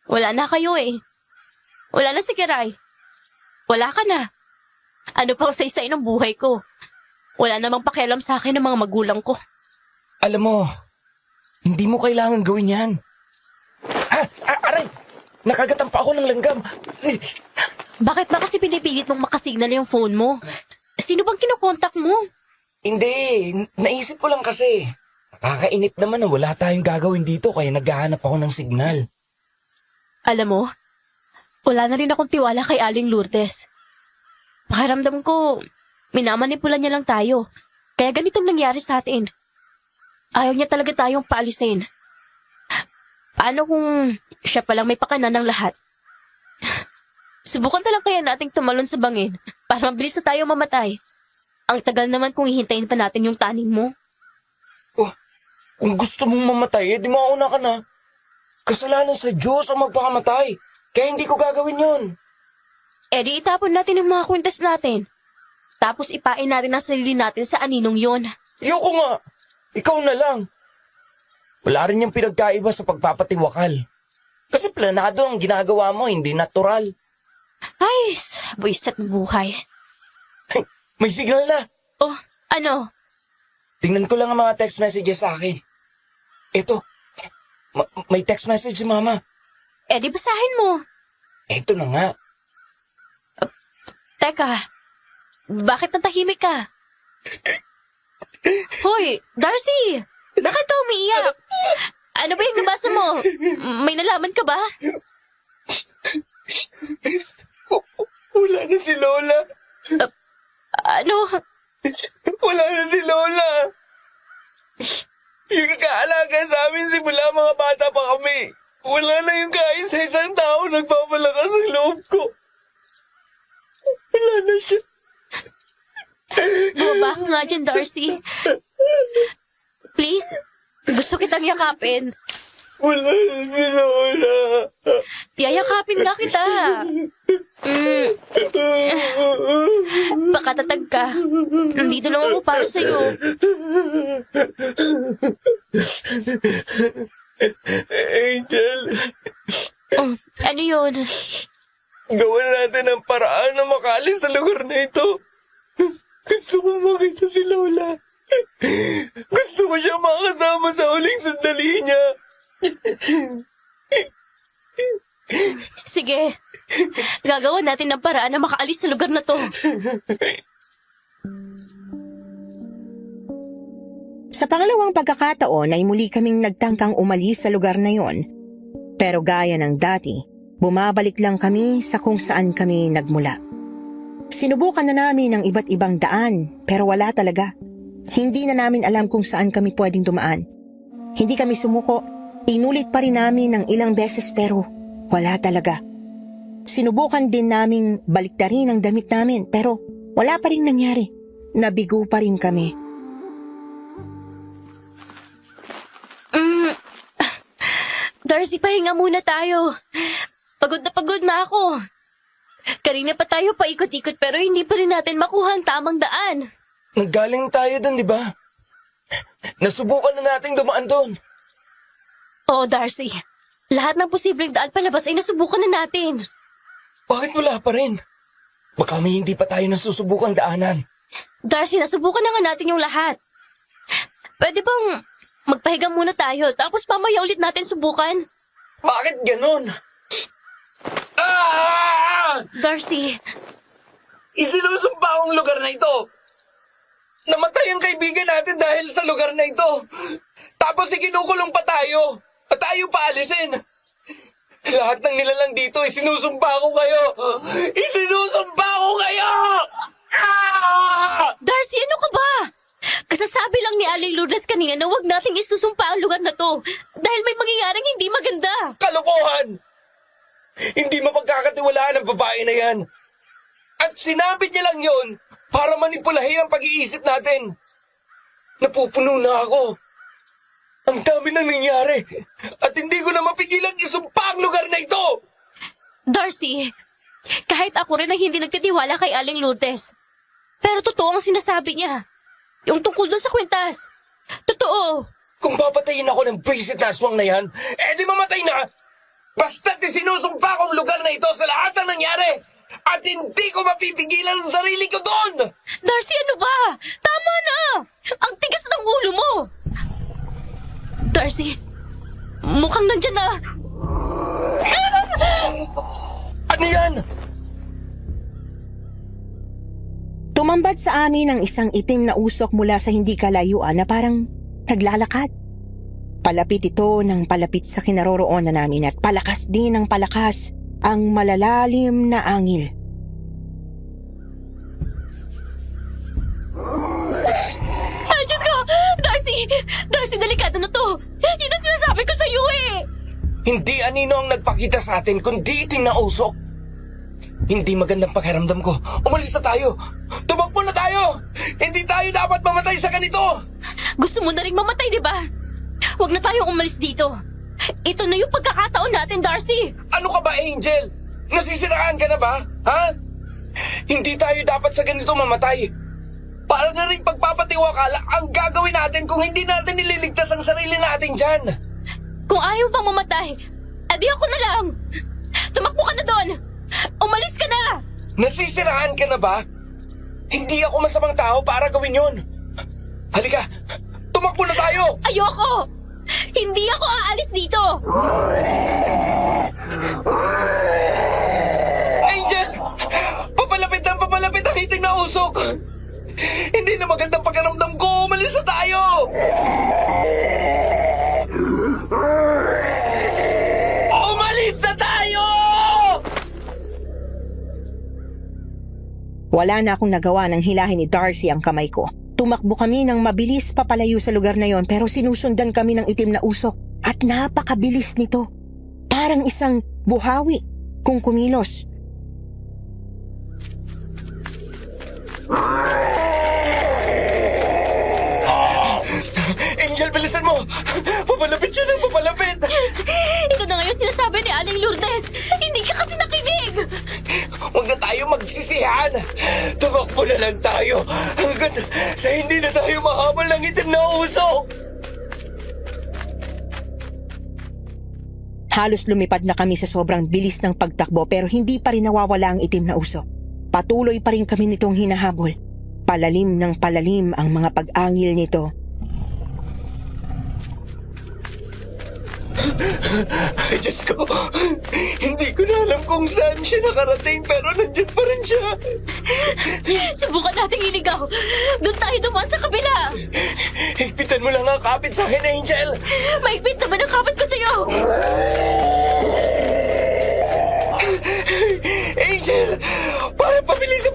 Wala na kayo eh. Wala na si Kiray. Wala ka na. Ano pang saysay ng buhay ko? Wala namang pakialam sa akin ng mga magulang ko. Alam mo, hindi mo kailangan gawin yan. Aray! Nakagatan pa ako ng langgam. Bakit ba kasi pinipilit mong makasignal yung phone mo? Sino bang kinokontak mo? Hindi, naisip ko lang kasi. Nakakainip naman na wala tayong gagawin dito kaya naghahanap ako ng signal. Alam mo, wala na rin akong tiwala kay Aling Lourdes. Pakiramdam ko, minamanipula niya lang tayo. Kaya ganitong nangyari sa atin. Ayaw niya talaga tayong paalisin. Paano kung siya palang may pakanan ng lahat? Subukan na lang kaya nating tumalon sa bangin para mabilis na tayo mamatay. Ang tagal naman kung hihintayin pa natin yung tanin mo. Oh, kung gusto mong mamatay, di mauna ka na. Kasalanan sa Diyos ang magpakamatay. Kaya hindi ko gagawin yon. Eh di itapon natin yung mga kwintas natin. Tapos ipain natin ang sarili natin sa aninong yon. Ayoko nga. Ikaw na lang. Wala rin yung pinagkaiba sa pagpapatiwakal. Kasi planado ang ginagawa mo, hindi natural. Ay, buwisit ng buhay. May signal na. Oh, ano? Tingnan ko lang ang mga text messages sa akin. Ito. May text message si Mama. Eh di basahin mo. Ito na nga. Teka, bakit natahimik ka? Hoy, Darcy! Bakit ka umiiyak? Ano ba yung nabasa mo? May nalaman ka ba? Wala na si Lola. Ano? Wala na si Lola. Yung nag-aalaga sa amin simula mga bata pa kami. Wala na yung kaisa-isang tao nagpapalakas ng loob ko. Wala na siya. Bumaba ka nga dyan, Darcy. Please, gusto kitang yakapin. Wala na si Lola. Yayakapin nga kita. Baka tatag ka. Nandito lang ako para sa'yo. Angel, Oh, ano yun? gawin natin ang paraan na makaalis sa lugar na ito. Gusto ko makita si Lola. Gusto ko siya makasama sa huling sandali niya. Sige, gagawa natin ng paraan na makaalis sa lugar na to. Sa pangalawang pagkakataon ay muli kaming nagtangkang umalis sa lugar na yon. Pero gaya ng dati, bumabalik lang kami sa kung saan kami nagmula. Sinubukan na namin ang iba't ibang daan pero wala talaga. Hindi na namin alam kung saan kami pwedeng dumaan. Hindi kami sumuko, inulit pa rin namin ng ilang beses pero wala talaga. Sinubukan din naming baliktarin ang damit namin pero wala pa rin nangyari. Nabigo pa rin kami. Darcy, pahinga muna tayo. Pagod na ako. Kanina pa tayo paikot-ikot pero hindi pa rin natin makuha ang tamang daan. Naggaling tayo doon, di ba? Nasubukan na nating dumaan doon. Oo, Darcy. Lahat ng posibleng daan palabas ay nasubukan na natin. Bakit wala pa rin? Baka may hindi pa tayo nasusubukang daanan. Darcy, nasubukan na nga natin yung lahat. Pwede bang magpahiga muna tayo tapos mamaya ulit natin subukan? Bakit ganon? Ah! Darcy, Isinusumpa ang lugar na ito. Namatay ang kaibigan natin dahil sa lugar na ito. Tapos ikinukulong pa tayo. At tayo paalisin. Lahat ng nilalang dito, isinusumpa ko kayo. Isinusumpa ko kayo! Ah! Darcy, ano ka ba? Kasasabi lang ni Aling Lourdes kanina na huwag nating isusumpa ang lugar na to dahil may mangyayaring hindi maganda. Kalokohan! Hindi mapagkakatiwalaan ang babae na yan. At sinabi niya lang yon para manipulahin ang pag-iisip natin. Napupuno na ako. Ang dami nang nangyari at hindi ko na mapigilang isumpa ang lugar na ito. Darcy, kahit ako rin ay hindi nagtitiwala kay Aling Lourdes. Pero totoo ang sinasabi niya. Yung tungkol doon sa kwintas. Totoo. Kung papatayin ako ng basic na aswang na yan, di mamatay na. Basta't isinusumpa ko ang lugar na ito sa lahat ng nangyari. At hindi ko mapipigilan ang sarili ko doon. Darcy, ano ba? Tama na! Ang tigas ng ulo mo! Darcy, mukhang nandyan na. Ano yan? Tumambad sa amin ang isang itim na usok mula sa hindi kalayuan na parang naglalakad. Palapit ito ng palapit sa kinaroroonan namin at palakas din ng palakas ang malalalim na angil. Ay, Diyos ko! Darcy! Darcy, delikado na to! Yun ang sinasabi ko sa iyo eh! Hindi anino ang nagpakita sa atin kundi itim na usok. Hindi magandang pakiramdam ko. Umalis na tayo. Tumakbo na tayo. Hindi tayo dapat mamatay sa ganito. Gusto mo na rin mamatay, di ba? Huwag na tayong umalis dito. Ito na yung pagkakataon natin, Darcy. Ano ka ba, Angel? Nasisiraan ka na ba? Ha? Hindi tayo dapat sa ganito mamatay. Para na rin pagpapatiwakala ang gagawin natin kung hindi natin nililigtas ang sarili natin dyan. Kung ayaw pang mamatay, edi ako na lang. Tumakbo ka na doon. Umalis ka na. Nasisiraan ka na ba? Hindi ako masamang tao para gawin yun. Halika, tumakbo na tayo. Ayoko. Hindi ako aalis dito. Angel! Papalapit ang itim na usok. Hindi na magandang pakiramdam ko. Umalis na tayo. Umalis na tayo! Wala na akong nagawa nang hilahin ni Darcy ang kamay ko. Tumakbo kami ng mabilis papalayo sa lugar na yon pero sinusundan kami ng itim na usok at napakabilis nito. Parang isang buhawi kung kumilos. Angel, bilisan mo! Papalapit siya ng papalapit! Ito na ngayon sinasabi ni Aling Lourdes. Hindi ka kasi nakinig. Huwag na tayo magsisihan! Tumakbo na lang tayo hanggat sa hindi na tayo mahabol ng itim na usok! Halos lumipad na kami sa sobrang bilis ng pagtakbo pero hindi pa rin nawawala ang itim na usok. Patuloy pa rin kami nitong hinahabol. Palalim ng palalim ang mga pag-angil nito. Ay, Diyos ko! Hindi ko na alam kung saan siya nakarating pero nandyan pa rin siya! Subukan nating iligaw. Doon tayo dumaan sa kabila. Higpitan mo lang ang kapit sa akin, Angel! Maigpit naman ang kapit ko sa'yo. Angel! Para pabilis!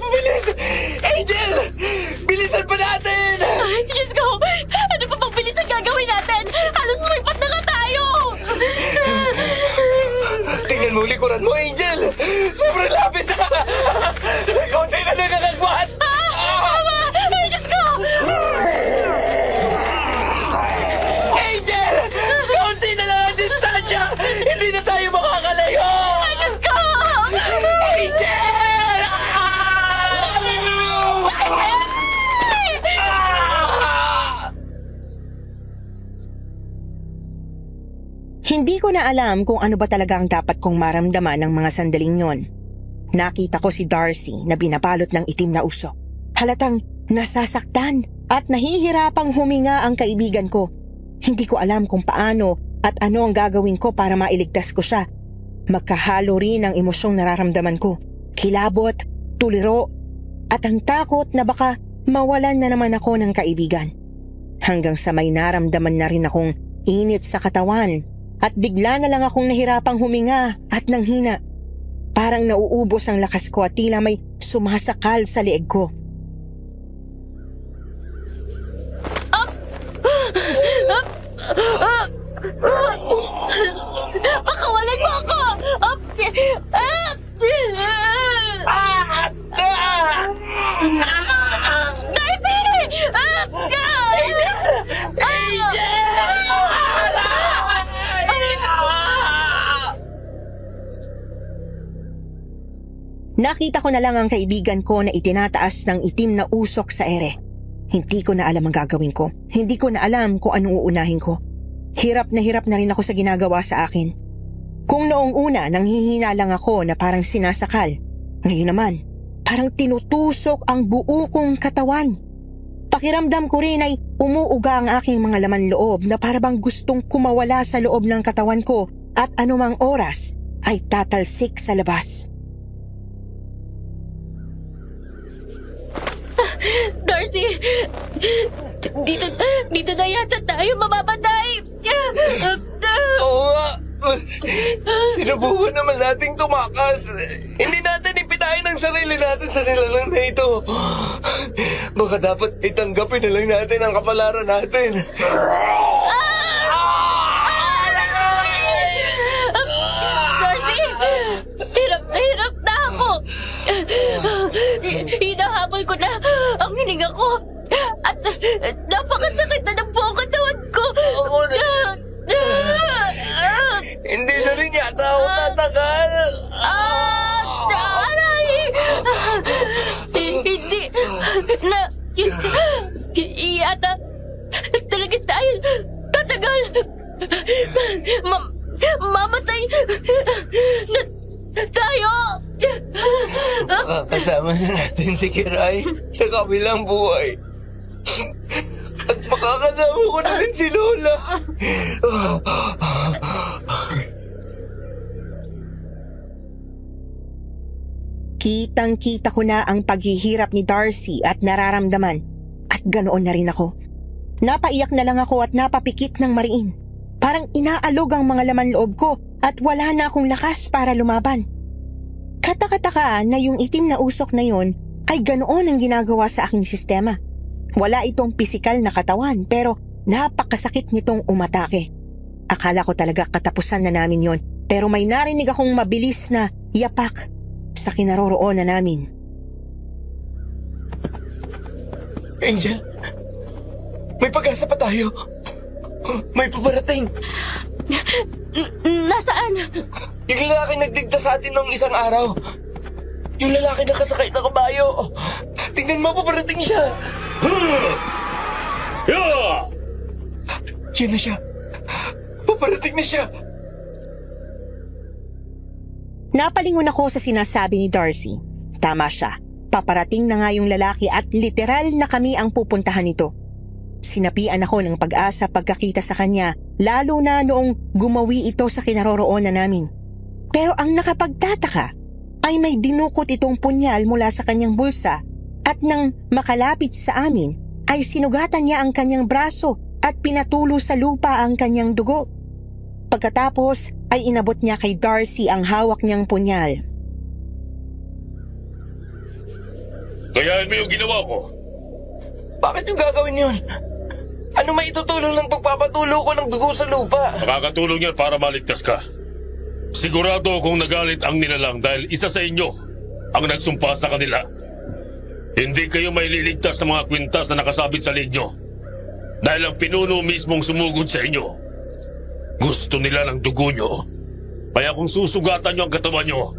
Angel! Bilisan pa natin! Ay, Diyos ko! Ano pa bang bilis ang gagawin natin? Halos lumipat na nga tayo! Tingnan mo likuran mo, Angel! Sobrang lapit na! Kaunti na nakakagwan! Ay, Diyos ko! Angel! Kaunti na lang ang distansya! Hindi na tayo makakalayo! Ay, Diyos ko! Angel! Hindi ko na alam kung ano ba talaga ang dapat kong maramdaman ng mga sandaling yon. Nakita ko si Darcy na binabalot ng itim na usok. Halatang nasasaktan at nahihirapang huminga ang kaibigan ko. Hindi ko alam kung paano at ano ang gagawin ko para mailigtas ko siya. Magkahalo rin ang emosyong nararamdaman ko. Kilabot, tuliro, at ang takot na baka mawalan na naman ako ng kaibigan. Hanggang sa may naramdaman na rin akong init sa katawan at bigla na lang akong nahirapang huminga at nanghina. Parang nauubos ang lakas ko at tila may sumasakal sa leeg ko. Pakawalan mo ako! Darcy! Nakita ko na lang ang kaibigan ko na itinataas ng itim na usok sa ere. Hindi ko na alam ang gagawin ko. Hindi ko na alam kung anong uunahin ko. Hirap na rin ako sa ginagawa sa akin. Kung noong una nanghihina lang ako na parang sinasakal, ngayon naman parang tinutusok ang buo kong katawan. Pakiramdam ko rin ay umuuga ang aking mga laman loob na parang gustong kumawala sa loob ng katawan ko at anumang oras ay tatalsik sa labas. Darcy! Dito na yata tayo mamamatay! Oo nga. Sinubukan naman nating tumakas. Hindi natin ipinain ang sarili natin sa nilalang na ito. Baka dapat itanggapin na lang natin ang kapalaran natin. Darcy! Hirap na ako! Hinahabol ko na ang hininga ko at napakasakit na ng buong katawan ko! Hindi na rin yata ako tatagal. Aray! Hindi na yata talaga tayo tatagal. Mamatay na tayo. Makakasama na natin si Kiray sa kabilang buhay. At makakasama ko na rin si Lola. Kitang-kita ko na ang paghihirap ni Darcy at nararamdaman. At ganoon na rin ako. Napaiyak na lang ako at napapikit ng mariin. Parang inaalog ang mga laman loob ko at wala na akong lakas para lumaban. Kataka-taka na yung itim na usok na yon ay ganoon ang ginagawa sa aking sistema. Wala itong pisikal na katawan pero napakasakit nitong umatake. Akala ko talaga katapusan na namin yon pero may narinig akong mabilis na yapak sa kinaroroonan namin. Angel, may pag-asa pa tayo. May paparating. Nasaan? Yung lalaki nagdigta sa atin noong isang araw. Yung lalaki nakasakay sa kabayo. Tingnan mo, paparating siya. Yeah! Yan na siya. Paparating na siya. Napalingon ako sa sinasabi ni Darcy. Tama siya. Paparating na nga yung lalaki at literal na kami ang pupuntahan nito. Sinapian ako ng pag-asa pagkakita sa kanya, lalo na noong gumawi ito sa kinaroroonan namin. Pero ang nakapagtataka ay may dinukot itong punyal mula sa kanyang bulsa at nang makalapit sa amin ay sinugatan niya ang kanyang braso at pinatulo sa lupa ang kanyang dugo. Pagkatapos ay inabot niya kay Darcy ang hawak niyang punyal. Gayahin mo yung ginawa ko. Bakit yung gagawin yun? Ano maitutulong ng pagpapatulo ko ng dugo sa lupa? Makakatulong yan para maligtas ka. Sigurado akong nagalit ang nilalang dahil isa sa inyo ang nagsumpa sa kanila. Hindi kayo may liligtas sa mga kwintas na nakasabit sa lignyo. Dahil ang pinuno mismong sumugod sa inyo. Gusto nila ng dugo nyo. Kaya kung susugatan nyo ang katawan nyo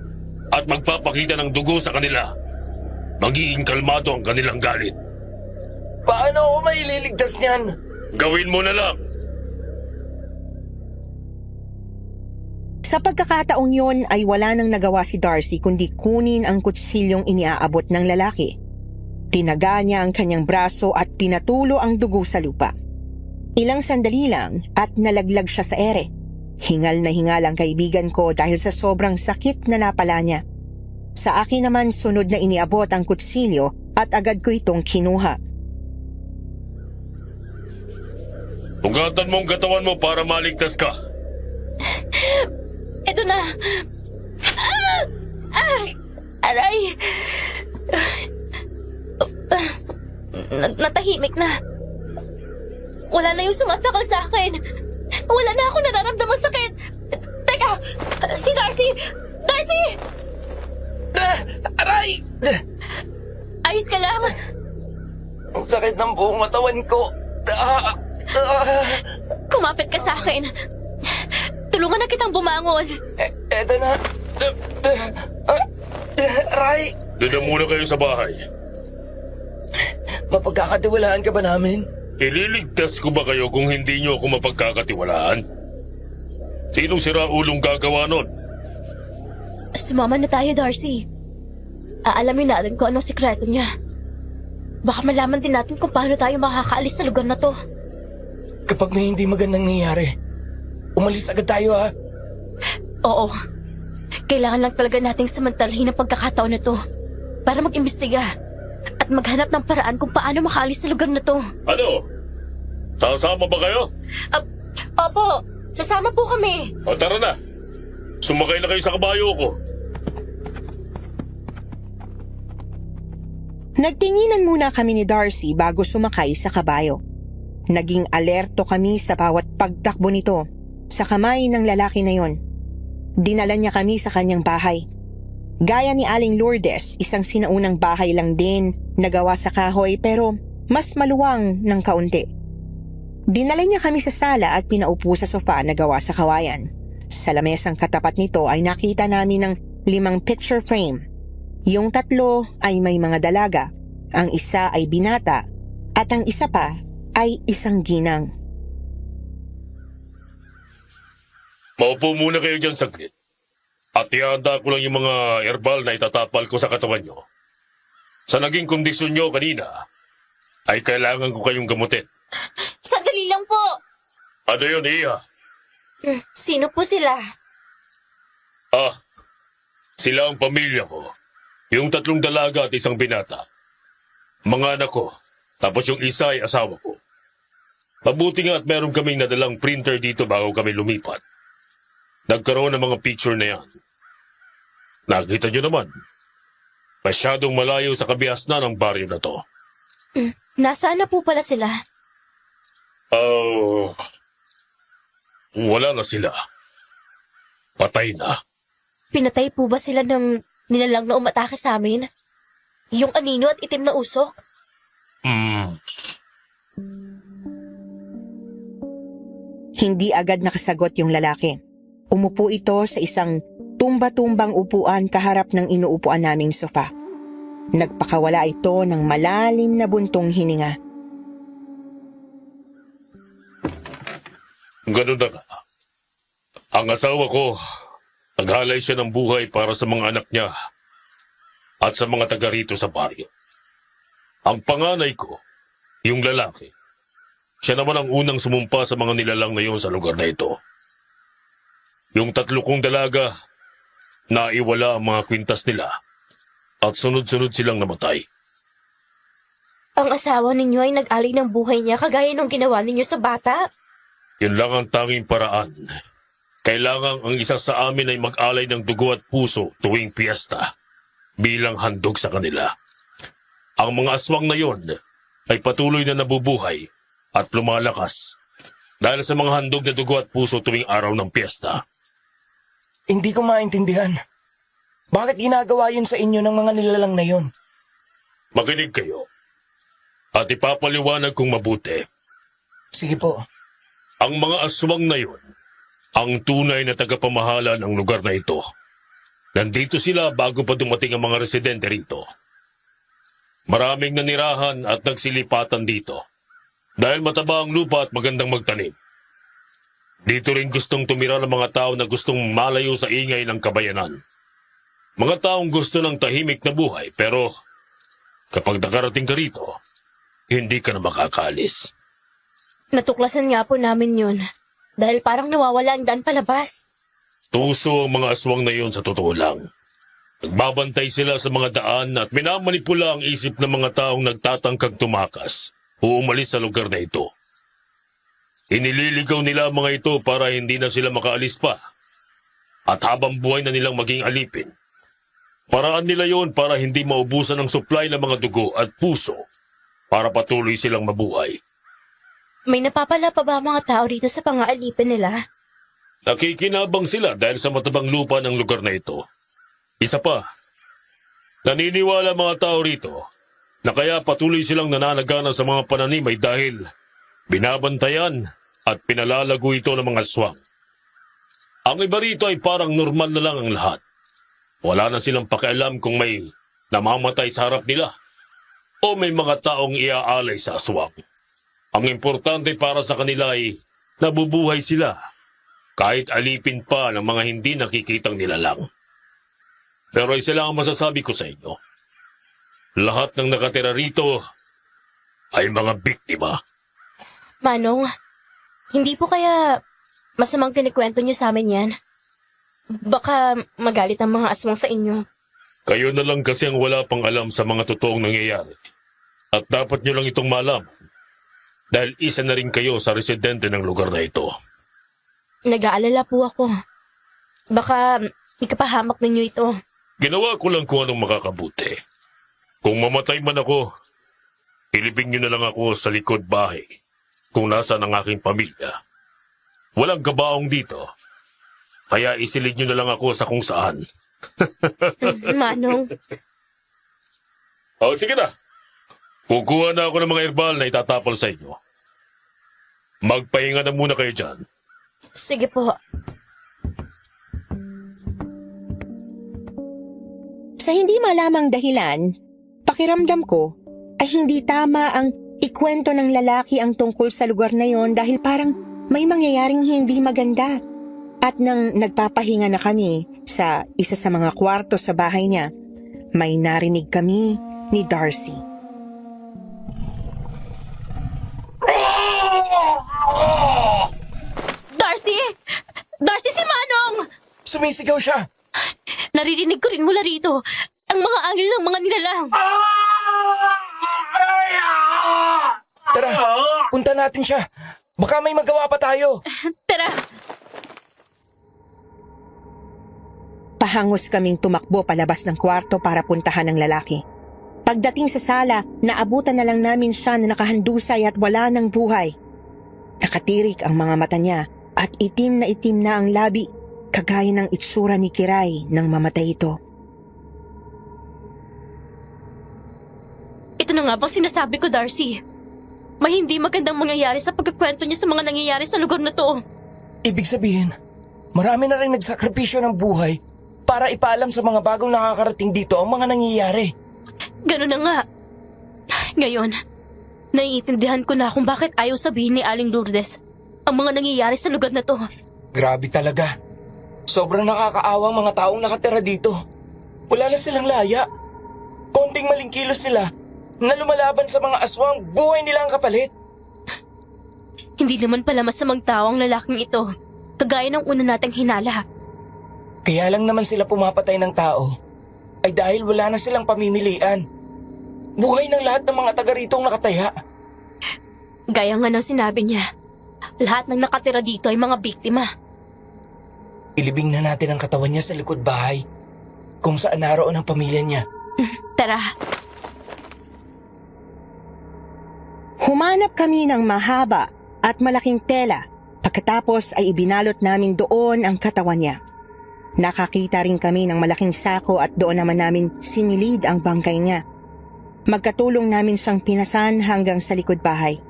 at magpapakita ng dugo sa kanila, magiging kalmado ang kanilang galit. Paano ako maililigtas niyan? Gawin mo na lang. Sa pagkakataong yon ay wala nang nagawa si Darcy kundi kunin ang kutsilyong iniaabot ng lalaki. Tinaga niya ang kanyang braso at pinatulo ang dugo sa lupa. Ilang sandali lang at nalaglag siya sa ere. Hingal na hingal ang kaibigan ko dahil sa sobrang sakit na napala niya. Sa akin naman sunod na iniabot ang kutsilyo at agad ko itong kinuha. Ugatan mo ang katawan mo para maligtas ka. Ito na. Aray. Natahimik na. Wala na yung sumasakal sa akin. Wala na ako nararamdamang sakit. Teka, si Darcy! Darcy! Aray! Ayos ka lang? Ang sakit ng buong katawan ko. Kumapit ka sa akin. Tulungan na kitang bumangon. Eto na. Aray! Doon na muna kayo sa bahay. Mapagkakatiwalaan ka ba namin? Ililigtas ko ba kayo kung hindi nyo ako mapagkakatiwalaan? Sinong siraulong gagawa nun? Sumama na tayo, Darcy. Aalamin natin kung anong sikreto niya. Baka malaman din natin kung paano tayo makakaalis sa lugar na to. Kapag may hindi magandang nangyayari, umalis agad tayo ha. Oo. Kailangan lang talaga nating samantalahin ang pagkakataon na to para mag-imbestiga at maghanap ng paraan kung paano makaalis sa lugar na to. Ano? Sasama ba kayo? Opo, sasama po kami. O tara na. Sumakay na kayo sa kabayo ko. Nagtinginan muna kami ni Darcy bago sumakay sa kabayo. Naging alerto kami sa bawat pagtakbo nito sa kamay ng lalaki na yon. Dinala niya kami sa kanyang bahay. Gaya ni Aling Lourdes, isang sinaunang bahay lang din na gawa sa kahoy pero mas maluwang ng kaunti. Dinala niya kami sa sala at pinaupo sa sofa na gawa sa kawayan. Sa lamesang katapat nito ay nakita namin ng 5 picture frame. Yung 3 ay may mga dalaga, ang isa ay binata at ang isa pa ay isang ginang. Maupo muna kayo dyan saglit. At ihanda ko lang yung mga herbal na itatapal ko sa katawan nyo. Sa naging kondisyon nyo kanina, ay kailangan ko kayong gamutin. Sandali lang po. Ano yun, Iya? Sino po sila? Sila ang pamilya ko. Yung 3 dalaga at isang binata. Mga anak ko, tapos yung isa ay asawa ko. Mabuti nga at meron kaming nadalang printer dito bago kami lumipat. Nagkaroon ng mga picture na yan. Nakita nyo naman. Masyadong malayo sa kabiasnan ng baryo na to. Nasaan na po pala sila? Wala na sila. Patay na. Pinatay po ba sila ng nilalang na umatake sa amin? Yung anino at itim na usok? Hindi agad nakasagot yung lalaki. Umupo ito sa isang tumba-tumbang upuan kaharap ng inuupuan naming sofa. Nagpakawala ito ng malalim na buntong hininga. Ganun na nga. Ang asawa ko, naghalay siya ng buhay para sa mga anak niya at sa mga taga rito sa baryo. Ang panganay ko, yung lalaki, siya naman ang unang sumumpa sa mga nilalang na yun sa lugar na ito. Yung 3 kong dalaga, naiwala ang mga kwintas nila at sunod-sunod silang namatay. Ang asawa ninyo ay nag-alay ng buhay niya kagaya ng ginawa ninyo sa bata? Yun lang ang tanging paraan. Kailangang ang isa sa amin ay mag-alay ng dugo at puso tuwing piyesta bilang handog sa kanila. Ang mga aswang na yon ay patuloy na nabubuhay at lumalakas dahil sa mga handog na dugo at puso tuwing araw ng piyesta. Hindi ko maintindihan. Bakit ginagawa yun sa inyo ng mga nilalang na yon? Makinig kayo at ipapaliwanag kong mabuti. Sige po. Ang mga aswang na yon ang tunay na tagapamahala ng lugar na ito. Nandito sila bago pa dumating ang mga residente rito. Maraming nanirahan at nagsilipatan dito dahil mataba ang lupa at magandang magtanim. Dito rin gustong tumira ng mga tao na gustong malayo sa ingay ng kabayanan. Mga taong gusto ng tahimik na buhay pero kapag nakarating ka rito, hindi ka na makakaalis. Natuklasan nga po namin yun. Dahil parang nawawala ang daan palabas. Tuso ang mga aswang na yon sa totoo lang. Nagbabantay sila sa mga daan at minamanipula ang isip ng mga taong nagtatangkang tumakas o umalis sa lugar na ito. Inililigaw nila ang mga ito para hindi na sila makaalis pa. At habang buhay na nilang maging alipin, paraan nila yon para hindi maubusan ng supply ng mga dugo at puso para patuloy silang mabuhay. May napapala pa ba ang mga tao dito sa pangaalipin nila? Nakikinabang sila dahil sa matabang lupa ng lugar na ito. Isa pa, naniniwala mga tao rito na kaya patuloy silang nananagana sa mga pananimay dahil binabantayan at pinalalago ito ng mga aswang. Ang iba rito ay parang normal na lang ang lahat. Wala na silang pakialam kung may namamatay sa harap nila o may mga taong iaalay sa aswang. Ang importante para sa kanila ay nabubuhay sila kahit alipin pa ng mga hindi nakikitang nilalang. Pero isa lang ang masasabi ko sa inyo. Lahat ng nakatira rito ay mga biktima. Manong, hindi po kaya masamang kinikwento niyo sa amin yan? Baka magalit ang mga aswang sa inyo. Kayo na lang kasi ang wala pang alam sa mga totoong nangyayari. At dapat nyo lang itong malaman. Dahil isa na rin kayo sa residente ng lugar na ito. Nag-aalala po ako. Baka ikapahamak ninyo ito. Ginawa ko lang kung anong makakabuti. Kung mamatay man ako, ilibing nyo na lang ako sa likod bahay kung nasa ang aking pamilya. Walang kabaong dito, kaya isilid nyo na lang ako sa kung saan. Manong, O sige na, kukuha na ako ng mga herbal na itatapal sa inyo. Magpahinga na muna kayo dyan. sige po. Sa hindi malamang dahilan, pakiramdam ko ay hindi tama ang ikwento ng lalaki ang tungkol sa lugar na yon dahil parang may mangyayaring hindi maganda. At nang nagpapahinga na kami sa isa sa mga kwarto sa bahay niya, may narinig kami ni Darcy. Darcy! Darcy, si Manong! Sumisigaw siya. Naririnig ko rin mula rito ang mga angel ng mga nilalang. Tara, punta natin siya. Baka may magawa pa tayo. Tara! Pahangos kaming tumakbo palabas ng kwarto para puntahan ng lalaki. Pagdating sa sala, naabutan na lang namin siya na nakahandusay at wala ng buhay. Nakatirik ang mga mata niya at itim na ang labi, kagaya ng itsura ni Kiray nang mamatay ito. Ito na nga bang sinasabi ko, Darcy? May hindi magandang mangyayari sa pagkakwento niya sa mga nangyayari sa lugar na to. Ibig sabihin, marami na rin nagsakripisyo ng buhay para ipaalam sa mga bagong nakakarating dito ang mga nangyayari. Ganun na nga. Ngayon, naiintindihan ko na kung bakit ayaw sabihin ni Aling Lourdes ang mga nangyayari sa lugar na to. Grabe talaga. Sobrang nakakaawang mga taong nakatira dito. Wala na silang laya. Konting maling kilos nila na lumalaban sa mga aswang, buhay nila ang kapalit. Hindi naman pala masamang tao ang lalaking ito, kagaya ng una nating hinala. Kaya lang naman sila pumapatay ng tao ay dahil wala na silang pamimilian. Buhay ng lahat ng mga taga rito ang nakataya. Gaya nga ng sinabi niya, lahat ng nakatira dito ay mga biktima. Ilibing na natin ang katawan niya sa likod bahay kung saan naroon ang pamilya niya. Tara. Humanap kami ng mahaba at malaking tela. Pagkatapos ay ibinalot namin doon ang katawan niya. Nakakita rin kami ng malaking sako at doon naman namin sinilid ang bangkay niya. Magkatulong namin siyang pinasan hanggang sa likod bahay.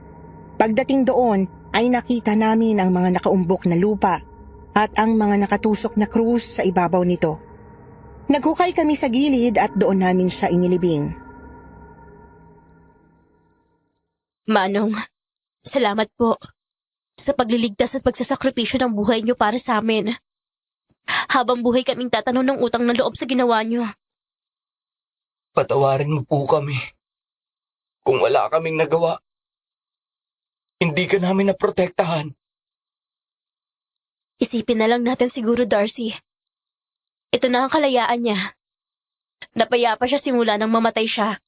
Pagdating doon ay nakita namin ang mga nakaumbok na lupa at ang mga nakatusok na krus sa ibabaw nito. Naghukay kami sa gilid at doon namin siya inilibing. Manong, salamat po sa pagliligtas at pagsasakripisyo ng buhay niyo para sa amin. Habang buhay kaming tatanong ng utang na loob sa ginawa niyo. Patawarin mo po kami. Kung wala kaming nagawa, hindi ka namin naprotektahan. Isipin na lang natin siguro, Darcy. Ito na ang kalayaan niya. Napayapa siya simula nang mamatay siya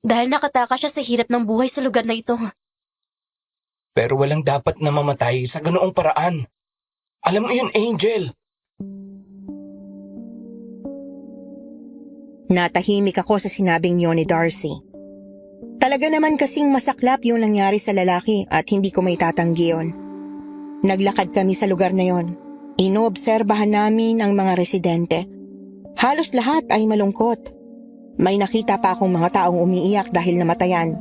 dahil nakataka siya sa hirap ng buhay sa lugar na ito. Pero walang dapat na mamatay sa ganoong paraan. Alam mo yun, Angel. Natahimik ako sa sinabing yun ni Darcy. Talaga naman kasing masaklap yung nangyari sa lalaki at hindi ko may tatanggi yun. Naglakad kami sa lugar na yon. Inoobserbahan namin ang mga residente. Halos lahat ay malungkot. May nakita pa akong mga taong umiiyak dahil namatayan.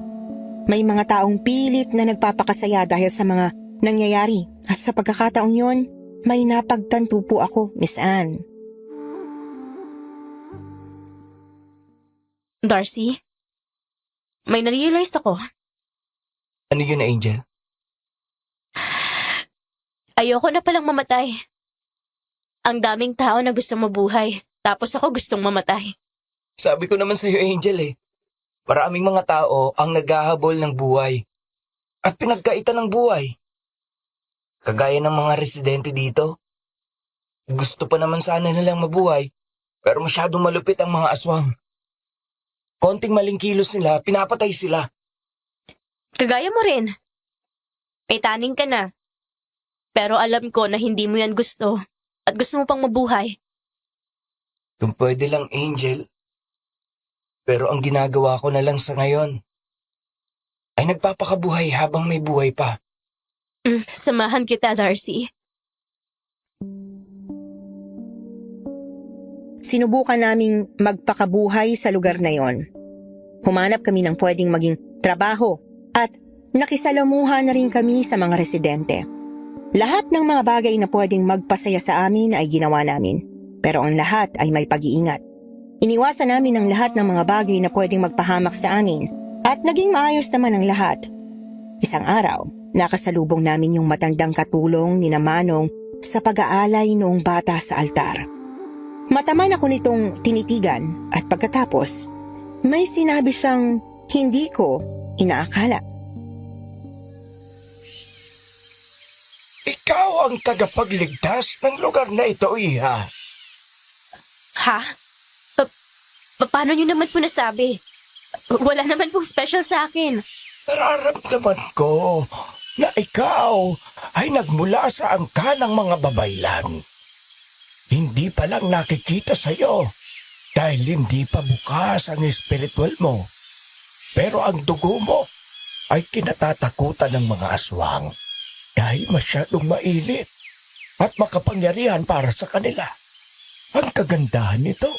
May mga taong pilit na nagpapakasaya dahil sa mga nangyayari. At sa pagkakataong yon, may napagtanto po ako, Miss Anne. Darcy, may narealize ako. Ano yun, Angel? Ayoko na palang mamatay. Ang daming tao na gustong mabuhay, tapos ako gustong mamatay. Sabi ko naman sa'yo, Angel Maraming mga tao ang naghahabol ng buhay at pinagkaitan ng buhay. Kagaya ng mga residente dito. Gusto pa naman sana nilang mabuhay, pero masyadong malupit ang mga aswang. Konting maling kilos nila, pinapatay sila. Kagaya mo rin. May taning ka na. Pero alam ko na hindi mo yan gusto at gusto mo pang mabuhay. Kung pwede lang, Angel. Pero ang ginagawa ko na lang sa ngayon ay nagpapakabuhay habang may buhay pa. Samahan kita, Darcy. Sinubukan naming magpakabuhay sa lugar na yon. Humanap kami ng pwedeng maging trabaho at nakisalamuhan na rin kami sa mga residente. Lahat ng mga bagay na pwedeng magpasaya sa amin ay ginawa namin. Pero ang lahat ay may pag-iingat. Iniwasan namin ang lahat ng mga bagay na pwedeng magpahamak sa amin at naging maayos naman ang lahat. Isang araw, nakasalubong namin yung matandang katulong ni Manong sa pag-aalay noong bata sa altar. Mataman ako nitong tinitigan at pagkatapos, may sinabi siyang hindi ko inaakala. Ikaw ang tagapagligtas ng lugar na ito, Iha. Ha? Paano niyo naman po nasabi? Wala naman pong special sa akin. Nararamdaman ko na ikaw ay nagmula sa angka ng mga babaylan. Hindi pa lang nakikita sa'yo dahil hindi pa bukas ang espiritual mo. Pero ang dugo mo ay kinatatakutan ng mga aswang dahil masyadong mainit at makapangyarihan para sa kanila. Ang kagandahan nito,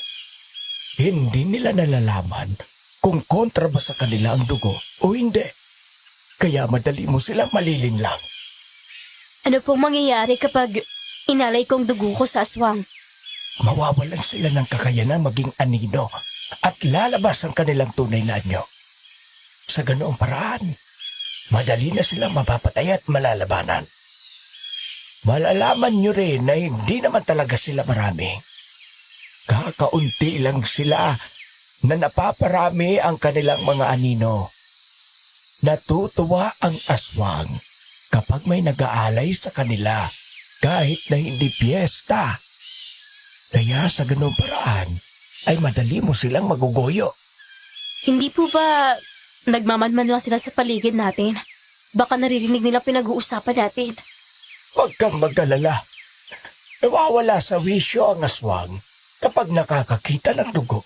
hindi nila nalalaman kung kontra ba sa kanila ang dugo o hindi. Kaya madali mo silang malilinlang. Ano pong mangyayari kapag inalay kong dugo ko sa aswang? Mawawalan sila ng kakayanan maging anino at lalabas ang kanilang tunay na anyo. Sa ganoong paraan, madali na silang mapapatay at malalabanan. Malalaman nyo rin na hindi naman talaga sila marami. Kakaunti lang sila na napaparami ang kanilang mga anino. Natutuwa ang aswang kapag may nag-aalay sa kanila kahit na hindi piyesta. Kaya sa ganung paraan ay madali mo silang magugoyo. Hindi po ba nagmamanman lang sila sa paligid natin? Baka naririnig nila pinag-uusapan natin. Huwag kang mag-alala. Nawawala sa wisyo ang aswang kapag nakakakita ng dugo.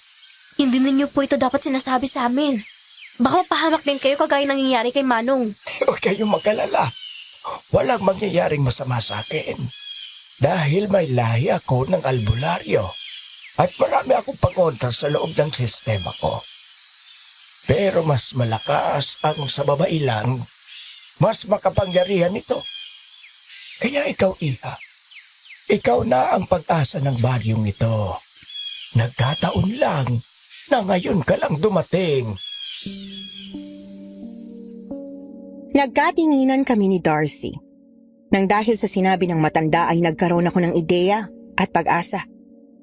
Hindi ninyo po ito dapat sinasabi sa amin. Baka mapahamak din kayo kagaya nangyayari kay Manong. Huwag kayong mag-alala. Walang mangyayaring masama sa akin. Dahil may lahi ako ng albularyo at marami akong pakontra sa loob ng sistema ko. Pero mas malakas ang sa babae lang, mas makapangyarihan ito. Kaya ikaw, Iha, ikaw na ang pag-asa ng baryong ito. Nagkataon lang na ngayon ka lang dumating. Nagkatinginan kami ni Darcy. Nang dahil sa sinabi ng matanda ay nagkaroon ako ng ideya at pag-asa.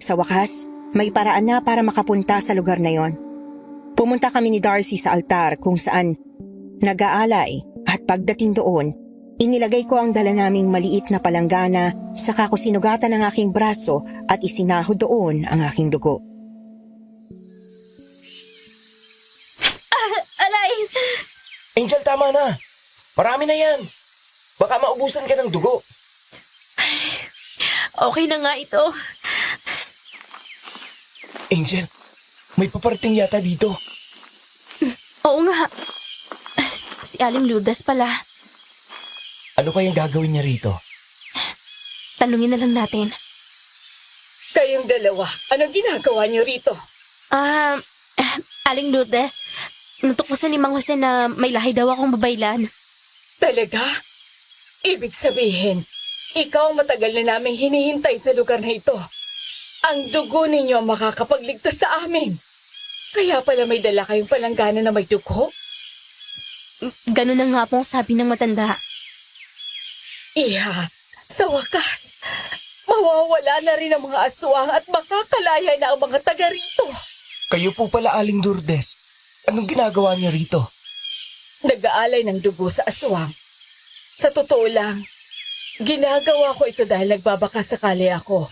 Sa wakas, may paraan na para makapunta sa lugar na yon. Pumunta kami ni Darcy sa altar kung saan nag-aalay at pagdating doon, inilagay ko ang dala naming maliit na palanggana saka ko sinugatan ang aking braso at isinahod doon ang aking dugo. Alay! Angel, tama na. Marami na yan. Baka maubusan ka ng dugo. Okay na nga ito. Angel, may paparating yata dito. Oo nga. Si Aling Lourdes pala. Ano kayang gagawin niya rito? Tanungin na lang natin. Kayong dalawa, anong ginagawa niyo rito? Aling Lourdes, natuklasan ni Mang Jose na may lahi daw akong babaylan. Talaga? Ibig sabihin, ikaw ang matagal na naming hinihintay sa lugar na ito. Ang dugo ninyo ang makakapagligtas sa amin. Kaya pala may dala kayong palanggana na may dugo? Ganun na nga po ang sabi ng matanda. Iha, sa wakas, mawawala na rin ang mga aswang at makakalaya na ang mga taga rito. Kayo po pala, Aling Lourdes. Anong ginagawa niya rito? Nag-aalay ng dugo sa aswang. Sa totoo lang, ginagawa ko ito dahil nagbabaka sakali ako.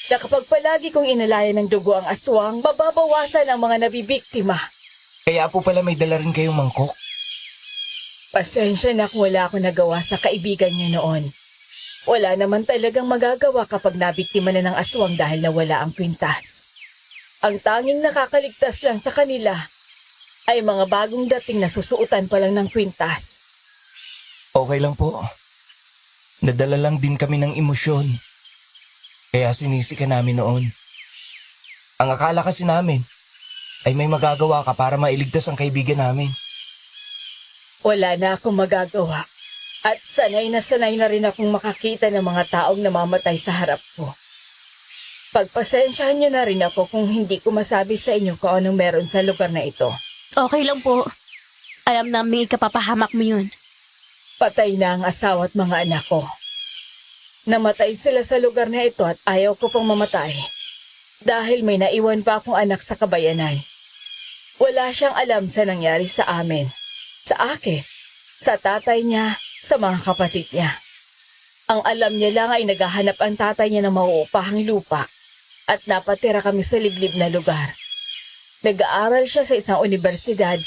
Na kapag palagi kong inalaya ng dugo ang aswang, mababawasan ang mga nabibiktima. Kaya po pala may dala rin kayong mangkok. Pasensya na kung wala akong nagawa sa kaibigan niya noon. Wala naman talagang magagawa kapag nabiktima na ng aswang dahil nawala ang kwintas. Ang tanging nakakaligtas lang sa kanila ay mga bagong dating na susuotan pa lang ng kwintas. Okay lang po. Nadala lang din kami ng emosyon. Kaya sinisi ka namin noon. Ang akala kasi namin ay may magagawa ka para mailigtas ang kaibigan namin. Wala na akong magagawa. At sanay na rin akong makakita ng mga taong namamatay sa harap ko. Pagpasensyahan niyo na rin ako kung hindi ko masabi sa inyo kung anong meron sa lugar na ito. Okay lang po. Alam namin ikapapahamak mo yun. Patay na ang asawa at mga anak ko. Namatay sila sa lugar na ito at ayaw ko pang mamatay. Dahil may naiwan pa akong anak sa kabayanan. Wala siyang alam sa nangyari sa amin. Sa akin, sa tatay niya, sa mga kapatid niya. Ang alam niya lang ay naghahanap ang tatay niya ng mauupahang lupa at napatira kami sa liblib na lugar. Nag-aaral siya sa isang universidad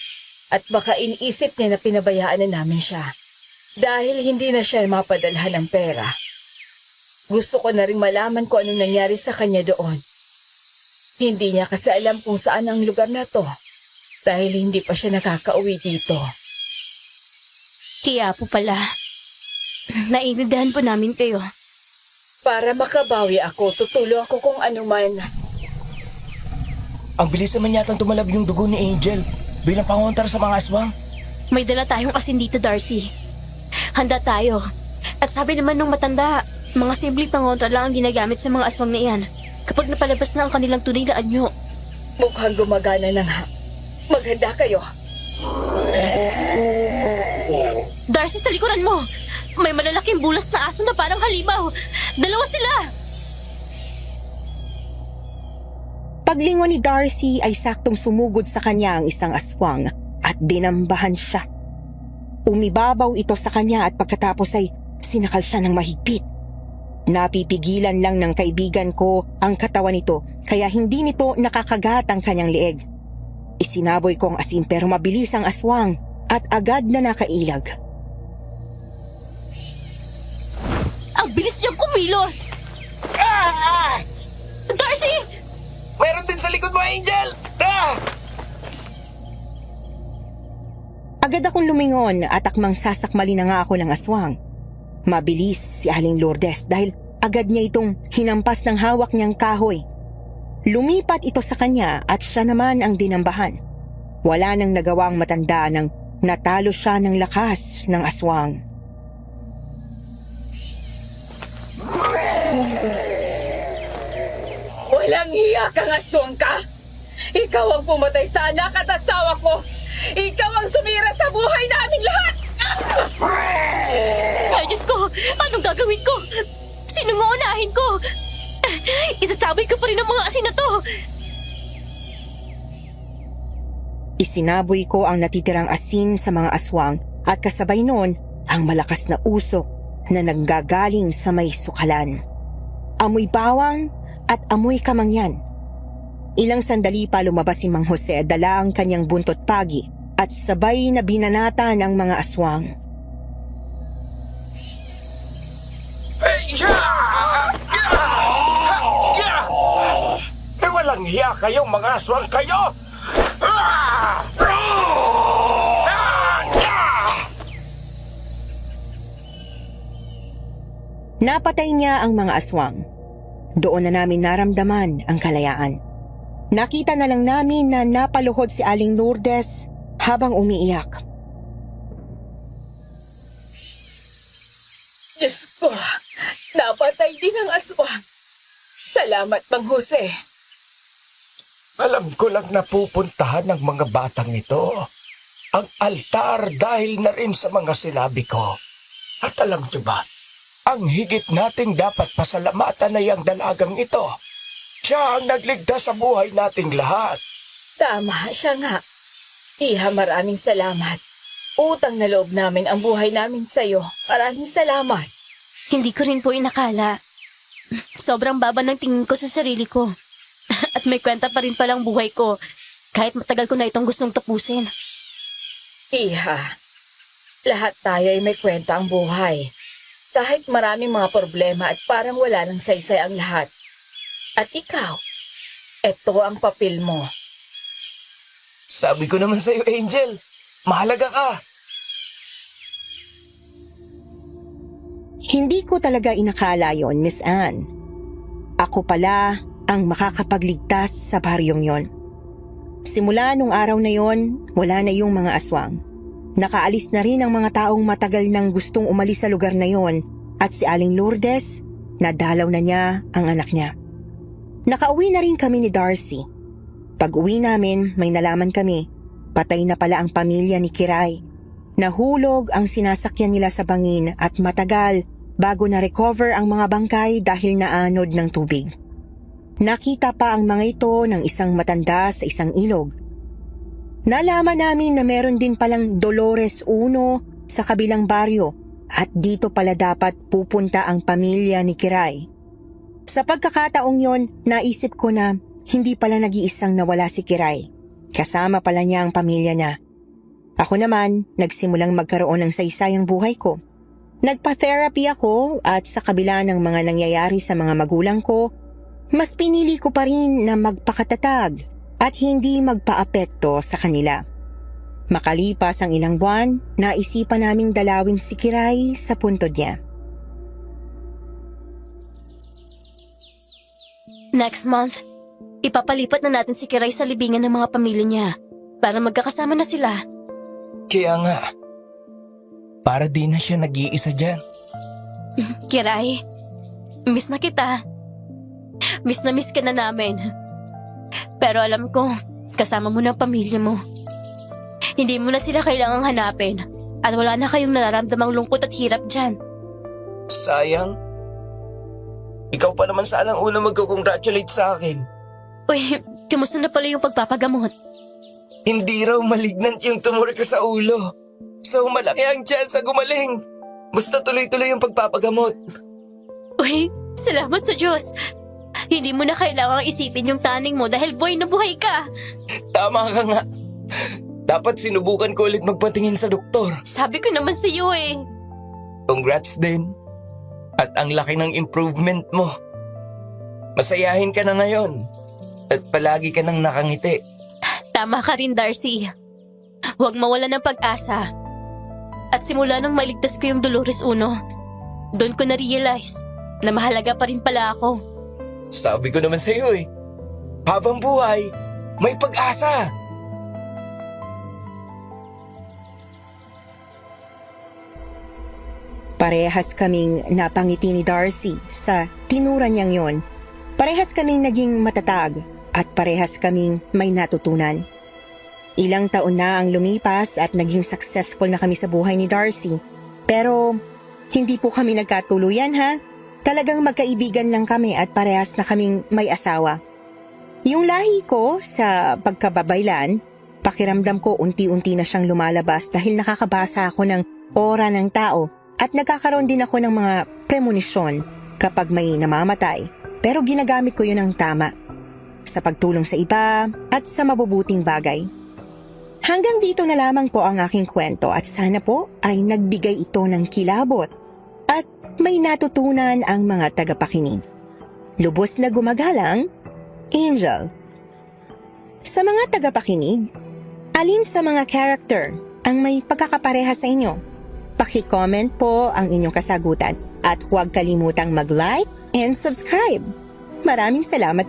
at baka iniisip niya na pinabayaan na namin siya dahil hindi na siya mapadalhan ng pera. Gusto ko na rin malaman kung anong nangyari sa kanya doon. Hindi niya kasi alam kung saan ang lugar na to dahil hindi pa siya nakakauwi dito. Kaya po pala, naiintindihan po namin kayo. Para makabawi ako, tutulong ako kung ano man. Ang bilis naman yatang tumalab yung dugo ni Angel bilang pangontra sa mga aswang. May dala tayong asin dito, Darcy. Handa tayo. At sabi naman nung matanda, mga simpleng pangontra lang ang ginagamit sa mga aswang na iyan kapag napalabas na ang kanilang tunay na anyo. Mukhang gumagana na nga. Maghanda kayo. Darcy, sa likuran mo! May malalaking bulas na aso na parang halimaw. Dalawa sila! Paglingon ni Darcy ay saktong sumugod sa kanya ang isang aswang at dinambahan siya. Umibabaw ito sa kanya at pagkatapos ay sinakal siya ng mahigpit. Napipigilan lang ng kaibigan ko ang katawan nito kaya hindi nito nakakagat ang kanyang leeg. Isinaboy ko ang asin pero mabilis ang aswang at agad na nakailag. Ang bilis niyang kumilos! Darcy! Meron din sa likod mo, Angel! Ah! Agad akong lumingon at akmang sasakmali na nga ako ng aswang. Mabilis si Aling Lourdes dahil agad niya itong hinampas ng hawak niyang kahoy. Lumipat ito sa kanya at siya naman ang dinambahan. Wala nang nagawang matanda nang natalo siya ng lakas ng aswang. Walang hiya kang aswang ka! Ikaw ang pumatay sa anak at asawa ko! Ikaw ang sumira sa buhay naming lahat! Ay, Diyos ko! Anong gagawin ko? Sinong uunahin ko? Isasabay ko pa rin ang mga asin na to! Isinaboy ko ang natitirang asin sa mga aswang at kasabay noon ang malakas na usok na nanggagaling sa may sukalan. Amoy bawang at amoy kamangyan. Ilang sandali pa lumabas si Mang Jose, dala ang kanyang buntot pagi at sabay na binanatan ang mga aswang. Walang hiya kayong mga aswang kayo! Napatay niya ang mga aswang. Doon na namin naramdaman ang kalayaan. Nakita na lang namin na napaluhod si Aling Lourdes habang umiiyak. Diyos ko, napatay din ang aswang. Salamat, Mang Jose. Alam ko lang na pupuntahan ng mga batang ito ang altar dahil na rin sa mga sinabi ko. At alam niyo ba, ang higit nating dapat pasalamatan ay ang dalagang ito. Siya ang nagligtas sa buhay nating lahat. Tama, siya nga. Iha, maraming salamat. Utang na loob namin ang buhay namin sa'yo. Maraming salamat. Hindi ko rin po inakala. Sobrang baba ng tingin ko sa sarili ko. At may kwenta pa rin palang buhay ko kahit matagal ko na itong gustong tapusin. Iha, lahat tayo ay may kwenta ang buhay. Kahit maraming mga problema at parang wala nang saysay ang lahat. At ikaw, eto ang papel mo. Sabi ko naman sa'yo, Angel, mahalaga ka. Hindi ko talaga inakala yon, Miss Anne. Ako pala ang makakapagligtas sa baryong yon. Simula nung araw na yon, wala na yung mga aswang. Nakaalis na rin ang mga taong matagal nang gustong umalis sa lugar na yon at si Aling Lourdes, nadalaw na niya ang anak niya. Nakauwi na rin kami ni Darcy. Pag-uwi namin, may nalaman kami. Patay na pala ang pamilya ni Kiray. Nahulog ang sinasakyan nila sa bangin at matagal bago na-recover ang mga bangkay dahil naanod ng tubig. Nakita pa ang mga ito ng isang matanda sa isang ilog. Nalaman namin na meron din palang Dolores 1 sa kabilang baryo at dito pala dapat pupunta ang pamilya ni Kiray. Sa pagkakataong yon, naisip ko na hindi pala nag-iisang nawala si Kiray. Kasama pala niya ang pamilya niya. Ako naman, nagsimulang magkaroon ng saysayang buhay ko. Nagpa-therapy ako at sa kabila ng mga nangyayari sa mga magulang ko, mas pinili ko pa rin na magpakatatag at hindi magpa-apekto sa kanila. Makalipas ang ilang buwan, naisipan naming dalawin si Kiray sa puntod niya. Next month, ipapalipat na natin si Kiray sa libingan ng mga pamilya niya para magkakasama na sila. Kaya nga, para di na siya nag-iisa dyan. Kiray, miss na kita. Miss na miss ka na namin. Pero alam ko, kasama mo ng pamilya mo. Hindi mo na sila kailangang hanapin at wala na kayong nararamdamang lungkot at hirap dyan. Sayang. Ikaw pa naman sana ang una mag-congratulate sa akin. Uy, kamusta na pala yung pagpapagamot? Hindi raw malignant yung tumor ko sa ulo. So malaki ang chance sa gumaling. Basta tuloy-tuloy yung pagpapagamot. Uy, salamat sa Diyos. Hindi mo na kailangang isipin yung taning mo dahil buhay na buhay ka. Tama ka nga. Dapat sinubukan ko ulit magpatingin sa doktor. Sabi ko naman sa iyo eh. Congrats din. At ang laki ng improvement mo. Masayahin ka na ngayon. At palagi ka nang nakangiti. Tama ka rin, Darcy. Huwag mawala ng pag-asa. At simula nang maligtas ko yung Dolores Uno, doon ko na-realize na mahalaga pa rin pala ako. Sabi ko naman sa'yo eh. Habang buhay, may pag-asa. Parehas kaming napangiti ni Darcy sa tinura niyang yon. Parehas kaming naging matatag at parehas kaming may natutunan. Ilang taon na ang lumipas at naging successful na kami sa buhay ni Darcy. Pero hindi po kami nagkatuluyan ha. Talagang magkaibigan lang kami at parehas na kaming may asawa. Yung lahi ko sa pagkababaylan, pakiramdam ko unti-unti na siyang lumalabas dahil nakakabasa ako ng aura ng tao at nagkakaroon din ako ng mga premonisyon kapag may namamatay. Pero ginagamit ko yun ng tama sa pagtulong sa iba at sa mabubuting bagay. Hanggang dito na lamang po ang aking kwento at sana po ay nagbigay ito ng kilabot at may natutunan ang mga tagapakinig. Lubos na gumagalang, Angel. Sa mga tagapakinig, alin sa mga character ang may pagkakapareha sa inyo? Paki-comment po ang inyong kasagutan at huwag kalimutang mag-like and subscribe. Maraming salamat